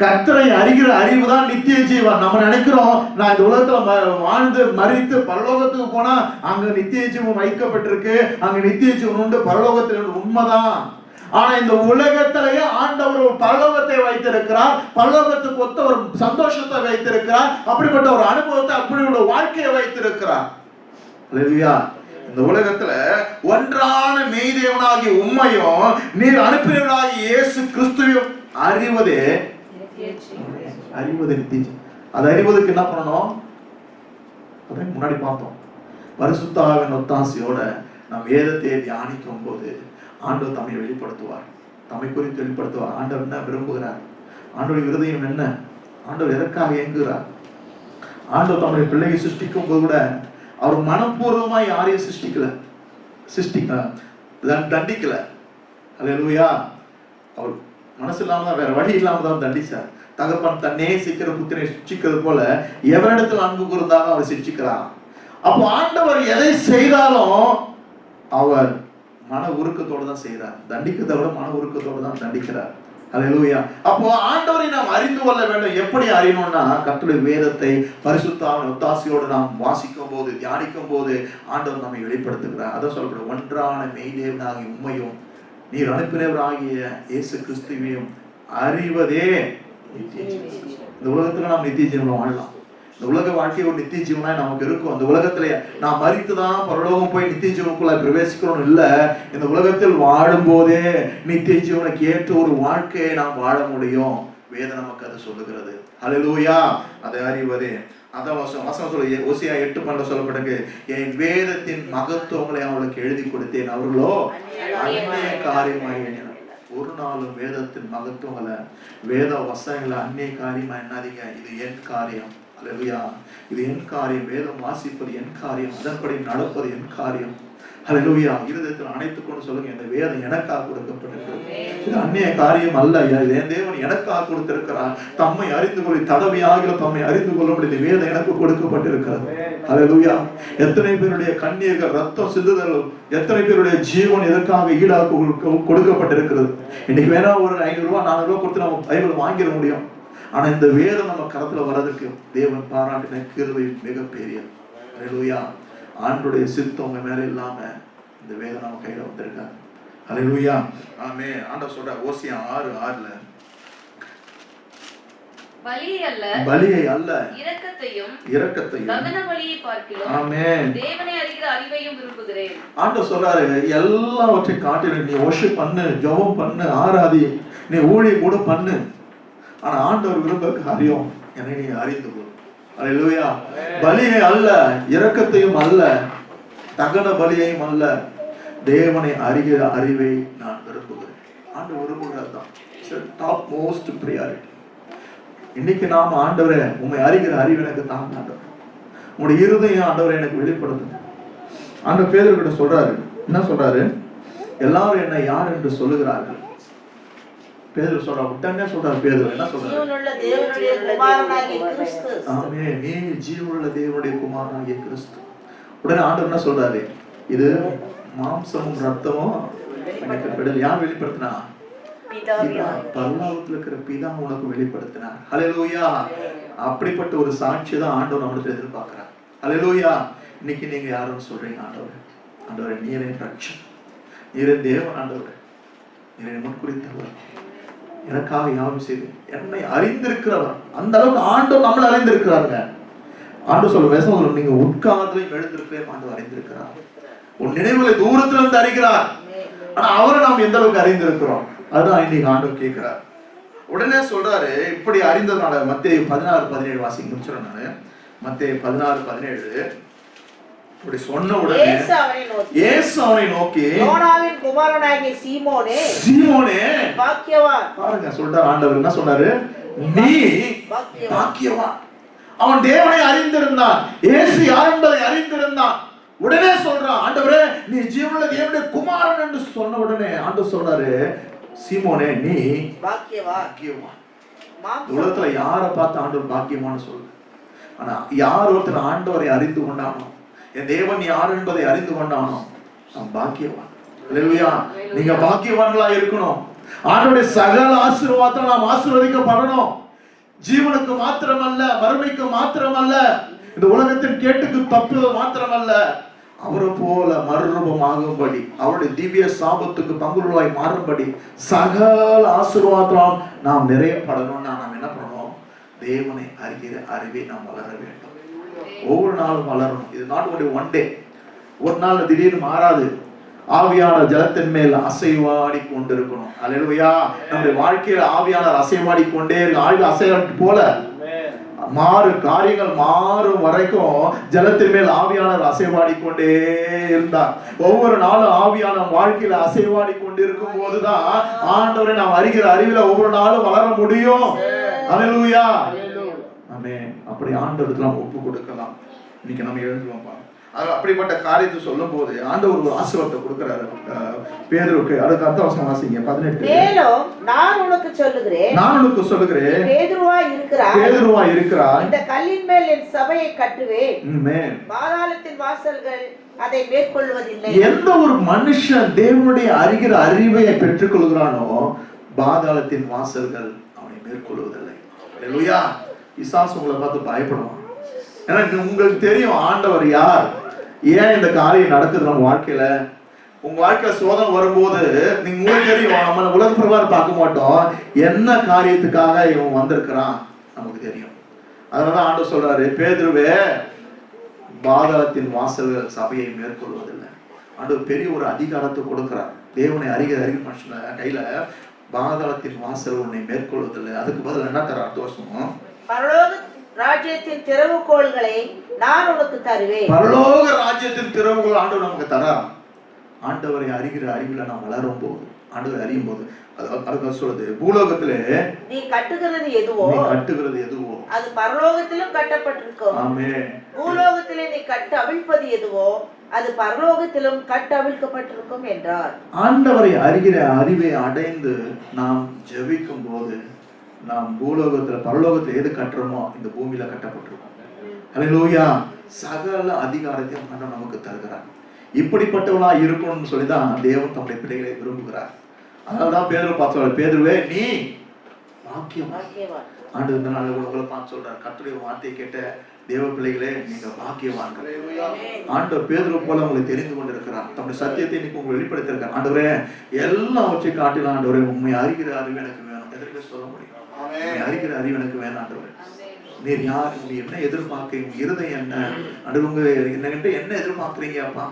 [SPEAKER 1] கர்த்தரை அறிகிற அறிவு தான் நித்திய ஜீவன். நம்ம நினைக்கிறோம் நான் இந்த உலகத்துல வாழ்ந்து மரித்து பரலோகத்துக்கு போனா அங்க நித்திய ஜீவன் வைக்கப்பட்டிருக்கு, அங்க நித்திய ஜீவன் உண்டு, பரலோகத்தில் உண்மைதான். ஆனா இந்த உலகத்திலேயே ஆண்டவர் ஒரு பரலோகத்தை வைத்திருக்கிறார், பரலோகத்துக்கு ஒத்த ஒரு சந்தோஷத்தை வைத்திருக்கிறார், அப்படிப்பட்ட ஒரு அனுபவத்தை, அப்படி ஒரு வாழ்க்கையை வைத்திருக்கிறார். அல்லேலூயா. இந்த உலகத்துல ஒன்றான மெய்தேவனாகிய உம்மையும் நீர் அனுப்பினவராகிய இயேசு கிறிஸ்துவையும் அறிவதே நித்திய. அதை அறிவதற்கு என்ன பண்ணணும்? அதை முன்னாடி பார்த்தோம். பரிசுத்த ஆவியின் ஒத்தாசையோட நாம் வேதத்தை தியானிக்கும் போது ஆண்டவர் தம்மை வெளிப்படுத்துவார், தம்மை குறித்து வெளிப்படுத்துவார். ஆண்டவர் என்ன விரும்புகிறார், ஆண்டவர் இருதயம் என்ன, ஆண்டவர் எதற்காக இயங்குகிறார். ஆண்டவர் தம்முடைய பிள்ளையை சிருஷ்டிக்கும் போது கூட அவர் மனப்பூர்வமா யாரையும் தண்டிக்கல. அல்லேலூயா. அவர் மனசு இல்லாம தான், வேற வழி இல்லாம தான் தண்டிச்சார். தகப்பன் தன்னே சிக்கிற புத்திரை சிக்கிறது போல எவரிடத்தில் அன்பு கூர்ந்தாலும் அவர் சிக்கிறார். அப்போ ஆண்டவர் எதை செய்தாலும் அவர் மன உருக்கத்தோடு தான் செய்கிறார். தண்டிக்கிறதை விட மன உருக்கத்தோடு தான் தண்டிக்கிறார். அல்லேலூயா. அப்போ ஆண்டவரை நாம் அறிந்து கொள்ள வேண்டும். எப்படி அறியணும்னா கர்த்தருடைய வேதத்தை பரிசுத்த ஆவியின் ஒத்தாசையோடு நாம் வாசிக்கும் போது, தியானிக்கும் போது ஆண்டவர் நம்மை வெளிப்படுத்துகிறார். அதான் சொல்லப்படும், ஒன்றான மெய்தேவனாகிய உம்மையும் நீர் அனுப்பினவராகிய இயேசு கிறிஸ்துவையும் அறிவதே நித்திய ஜீவன். இந்த உலகத்துல நாம் நித்திய ஜீவனை வாழலாம். இந்த உலக வாழ்க்கை ஒரு நித்திய ஜீவனாய் நமக்கு இருக்கும். அந்த உலகத்திலே நாம் மரித்துதான் பரலோகம் போய் நித்திய ஜீவனுக்குள்ள பிரவேசிக்கணும் இல்ல. இந்த உலகத்தில் வாழும் போதே நித்திய ஜீவனுக்கு ஏற்ற ஒரு வாழ்க்கையை நாம் வாழ முடியும். வேதம் நமக்கு அது சொல்லுகிறது. அல்லேலூயா. அதை அறிவதே. அதான் வசனம் சொல்ல, ஓசியா 8:12 சொல்லப்பட்டது, என் வேதத்தின் மகத்துவங்களை அவளுக்கு எழுதி கொடுத்தேன், அவர்களோ அந்நிய காரியமாய் எண்ணினார். ஒரு நாளும் வேதத்தின் மகத்துவங்களை, வேத வசனங்களை அந்நிய காரியமா எண்ணாதீங்க. இது என் காரியம். அல்லேலூயா. இது என் காரியம். வேதம் வாசிப்பது என் காரியம், அதன்படி நடப்பது என் காரியம். ஹல்லேலூயா. இருதயத்தில் அணைத்துக் கொண்டு சொல்லுங்க, இந்த வேதம் எனக்காக கொடுக்கப்பட்டிருக்கிறது. இது அந்நிய காரியம் அல்ல. என் தேவன் எனக்காக கொடுத்திருக்கிறார். தம்மை அறிந்து கொள்ள தடவையாக தம்மை அறிந்து கொள்ளும்படி இந்த வேதம் எனக்கு கொடுக்கப்பட்டிருக்கிறது. ஹல்லேலூயா. எத்தனை பேருடைய கண்ணீர்கள், ரத்தம் சிந்துதல், எத்தனை பேருடைய ஜீவன் எதற்காக ஈடாக கொடுக்கப்பட்டிருக்கிறது. இன்னைக்கு வேணா ஒரு 500 ரூபாய் 400 ரூபாய் கொடுத்து நம்ம பைபிள் வாங்கிட முடியும். ஆனா இந்த வேதம் நம்ம கரத்துல வர்றதுக்கு தேவன் பாராட்டின கிருபை மிகப்பெரியது. ஹல்லேலூயா. ஆண்டவருடைய சித்தம் உங்க மேல இல்லாம இந்த வேதம் நம்ம கையில வந்திருக்காங்க. ஹல்லேலூயா. ஆமென். ஆண்டவர் சொல்ற ஓசியா 6:6 பலியை அல்ல இரக்கத்தையும்
[SPEAKER 3] தகன பலியை பார்க்கிறோம்.
[SPEAKER 1] ஆமென்.
[SPEAKER 3] தேவனை அறிகிற அறிவையும் விரும்புகிறேன்.
[SPEAKER 1] ஆண்டவர் சொல்றாரு, எல்லாவற்றையும் காட்டிலும் நீ வொர்ஷிப் பண்ணு, ஜெபம் பண்ணு, ஆராதி, நீ ஊழியம் கூட பண்ணு. ஆனா ஆண்டவர் விரும்ப காரியம் என்னை நீ அறிந்து கொள். ஹல்லேலூயா. பலியை அல்ல, இரக்கத்தையும் அல்ல, தகன பலியையும் அல்ல, தேவனை அறிகிற அறிவை நான் விரும்புகிறேன். ஆண்டவர் விரும்புகிறதுதான் டாப் மோஸ்ட் பிரியாரிட்டி. இன்னைக்கு நாம ஆண்டவரே உண்மை அறிகிற அறிவு எனக்கு தான் ஆண்டவர், உங்களுடைய இருதயம் ஆண்டவரை எனக்கு வெளிப்படுத்துங்க. ஆண்டவர் பேதுருக்கிட்ட சொல்றாரு, என்ன சொல்றாரு? எல்லாரும் என்னை யார் என்று சொல்லுகிறார்கள். பேதுரு சொல்றா, உடனே சொல்றாரு பேதுரு என்ன சொல்றாரு?
[SPEAKER 4] ஜீவனுள்ள தேவனுடைய குமாரனாகிய கிறிஸ்து.
[SPEAKER 1] ஆமென். நீ ஜீவனுள்ள தேவனுடைய குமாரனாகிய கிறிஸ்து. உடனே ஆண்டவர் என்ன சொல்றாரு? இது மாம்சமும் ரத்தமும் எனக்கு விடல. யார் வெளிப்படுத்தினா? பரலோகத்துல இருக்கிற பிதா உனக்கு வெளிப்படுத்தினார். ஹல்லேலூயா. அப்படிப்பட்ட ஒரு சாட்சி தான் ஆண்டவர் நம்மளுக்கு எதிர்பார்க்கிறார். ஹல்லேலூயா. இன்னைக்கு நீங்க யாரும் சொல்றீங்க, ஆண்டவர் ஆண்டவரே நீரே ரட்சகர், நீரே தேவன், ஆண்டவரே நீரே முன்குறித்தவர், எனக்காக யாரும் செய்து என்னை அறிந்திருக்கிறவர். அந்த அளவுக்கு ஆண்டவர் நம்மளை அறிந்திருக்கிறாருங்க. ஆண்டவர் சொல்ல வேசம், நீங்க உட்கார்ந்துலையும் எழுந்திருக்கிறேன் ஆண்டவர் அறிந்திருக்கிறார். உன் நினைவுகளை தூரத்துல இருந்து அறிகிறார். ஆனா அவரை நாம் எந்த அளவுக்கு அறிந்திருக்கிறோம், அதுதான் இன்னைக்கு ஆண்டவர் கேட்கிறார். உடனே சொல்றாரு, இப்படி அறிந்ததுனால மத்தேயு 16:17 வாசிக்க முடிச்சிடும். நானு மத்தேயு 16:17 இப்படி சொன்ன உடனே இயேசு அவனை நோக்கி,
[SPEAKER 4] யோனாவின் குமாரனாகிய சீமோனே,
[SPEAKER 1] சீமோனே
[SPEAKER 4] பாக்கியவான்.
[SPEAKER 1] பாருங்க சொல்றார் ஆண்டவர், என்ன சொன்னாரு? நீ பாக்கியவான். அவன் தேவனை அறிந்திருந்தான், இயேசு யார் என்பதை அறிந்திருந்தான். உடனே சொல்றான், ஆண்டவரே நீ ஜீவனுள்ள தேவனுடைய குமாரன் என்று சொன்ன உடனே ஆண்டவர் சொல்றாரு, சீமோனே நீ பாக்கியவான். உலகத்துல யாரை பார்த்து ஆண்டவர் பாக்கியமான்னு சொல்லு. ஆனா யார் ஒருத்தர் ஆண்டவரை அறிந்து கொண்டானோ, என் தேவன் யார் என்பதை அறிந்து கொண்டானோ அவன் பாக்கியவான். ஹல்லேலூயா. நீங்க பாக்கியவான்களா இருக்கணும். ஆண்டவருடைய சகல ஆசீர்வாதத்தால் நாம் ஆசீர்வதிக்கப்படணும். ஜீவனுக்கு மாத்திரமல்ல, மறுமைக்கு மாத்திரமல்ல, இந்த உலகத்தின் கேட்டுக்கு தப்புவது மாத்திரமல்ல, அவரை போல மறுரூபமாகும்படி, அவருடைய திவ்ய சாபத்துக்கு பங்குள்ளாய் மாறும்படி சகல ஆசீர்வாதத்தால் நாம் நிறையப்படணும்னா நாம் என்ன பண்ணணும்? தேவனை அறிகிற அறிவை நாம் வளர வேண்டும். ஒவ்வொரு நாளும் வளரணும். இது நாட் ஒன்லி ஒன் டே. ஒரு நாள் திடீர்னு மாறாது. ஆவியானவர் ஜலத்தின் மேல் அசைவாடி கொண்டிருக்கணும். அல்லேலூயா. நம்முடைய வாழ்க்கையில ஆவியானவர் அசைவாடி கொண்டே இருக்கு. ஆவி அசைவாடி போல காரியங்கள் மாறும் வரைக்கும் ஜலத்தின் மேல் ஆவியானவர் அசைவாடி கொண்டே இருந்தார். ஒவ்வொரு நாளும் ஆவியானவர் வாழ்க்கையில அசைவாடி கொண்டிருக்கும் போதுதான் ஆண்டவரை நாம் அறிகிற அறிவில ஒவ்வொரு நாளும் வளர முடியும். அல்லேலூயா. ஆமென். அப்படி ஆண்டவருக்கு நாம் ஒப்பு கொடுக்கலாம். இன்னைக்கு நம்ம எழுந்துவோம். அப்படிப்பட்ட காரியத்தை சொல்லும் போது ஆண்டவர் ஒரு ஆசீர்வாதத்தை கொடுக்கிறாரு பேதுருக்கு. அதுக்கு அடுத்த வசனம் வாசிங்க 18.
[SPEAKER 4] மேலும் நான் உனக்கு சொல்லுகிறேன், பேதுருவா இருக்கிறாய். இந்த கல்லின் மேல் என் சபையை கட்டுவேன், பாதாளத்தின் வாசல்கள் அதை மேற்கொள்வதில்லை.
[SPEAKER 1] எந்த ஒரு மனுஷன் தேவனுடைய அறிகிற அறிவை பெற்றுக் கொள்கிறானோ பாதாளத்தின் வாசல்கள் அவனை மேற்கொள்வதில்லை. அல்லேலூயா. பிசாசு உங்களை பார்த்து பயப்படுவான். ஏன்னா உங்களுக்கு தெரியும் ஆண்டவர் யார், ஏன் இந்த காரியம் நடக்குது நம்ம வாழ்க்கையில. உங்க வாழ்க்கையில சோதனை வரும்போது நீங்க உங்களுக்கு தெரியும், நம்ம உலக பிரகாரம் பார்க்க மாட்டோம், என்ன காரியத்துக்காக இவன் வந்திருக்கிறான் நமக்கு தெரியும். அதனாலதான் ஆண்டவர் சொல்றாரு, பேதுருவே பாதாளத்தின் வாசல்கள் சபையை மேற்கொள்வதில்லை. ஆண்டவர் பெரிய ஒரு அதிகாரத்தை கொடுக்கிறார். தேவனை அறிகிற மனுஷன கையில பாதாளத்தின் வாசல் உன்னை மேற்கொள்வதில்லை. அதுக்கு பதில் என்ன தர அடுத்த வருஷம்?
[SPEAKER 4] பரலோக ராஜ்யத்தின் திறவுகோல்களை நான் உனக்கு தருவேன்.
[SPEAKER 1] பரலோக ராஜ்யத்தின் திறவுகோல் ஆண்டவர் நமக்கு தரார். ஆண்டவரை அறிகிற அறிவுல நாம் வளரும் போது ஆண்டவர் அறியும் போது அது சொல்லுது, பூலோகத்திலே
[SPEAKER 4] நீ கட்டுகிறது எதுவோ அது பரலோகத்திலும் கட்டப்பட்டிருக்கும்.
[SPEAKER 1] ஆமென்.
[SPEAKER 4] பூலோகத்திலே நீ கட்டு அவிழ்ப்பது எதுவோ அது பரலோகத்திலும் கட்டு அவிழ்க்கப்பட்டிருக்கும் என்றார்.
[SPEAKER 1] ஆண்டவரை அறிகிற அறிவை அடைந்து நாம் ஜெபிக்கும் போது நாம் பூலோகத்துல பரலோகத்துல எது கட்டுறோமோ இந்த பூமியில கட்டப்பட்டிருக்கும். ஹல்லேலூயா. சகல அதிகாரத்தையும் ஆண்டவர் நமக்கு தருகிறார். இப்படிப்பட்டவளா இருக்கணும்னு சொல்லிதான் தேவன் தம்முடைய பிள்ளைகளை விரும்புகிறார். அதனாலதான் பேதுரு பார்த்து, பேதுருவே நீ பாக்கியவான். ஆண்டவர் இந்த நாள் உங்களை பார்த்து சொல்றார், கர்த்தருடைய வார்த்தையை கேட்ட தேவ பிள்ளைகளே நீங்க பாக்கியவான்கள். ஆண்டவர் பேதுரு போல உங்களை தெரிந்து கொண்டிருக்கிறார். தம்முடைய சத்தியத்தை இன்னைக்கு உங்களுக்கு வெளிப்படுத்திருக்கார். ஆண்டவரே எல்லாவற்றை காட்டில ஆண்டவரே உண்மை அறிகிற அறிவு எனக்கு வேணும். எதற்கு சொல்ல முடியும்? அறிகிற அறிவு எனக்கு வேணும் ஆண்டவரே. நீர் யார்? நீ என்ன எதிர்பார்க்கிறீங்க? இருதயம் என்ன? ஆண்டவர் உங்க என்னகிட்ட என்ன எதிர்பார்க்கிறீங்க அப்பா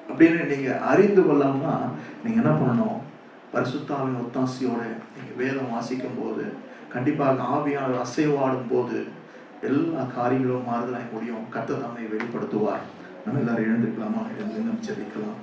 [SPEAKER 1] அப்படின்னு நீங்க அறிந்து கொள்ளாம நீங்க என்ன பண்ணணும்? பரிசுத்தாவின் ஒத்தாசையோட நீங்க வேதம் வாசிக்கும் போது கண்டிப்பாக ஆவியானவர் அசைவாடும் போது எல்லா காரியங்களும் மாறுதலாய் முடியும். கர்த்தர் தம்மை வெளிப்படுத்துவார். நம்ம எல்லாரும் எழுந்திருக்கலாமா? எழுந்து ஜெபிக்கலாம்.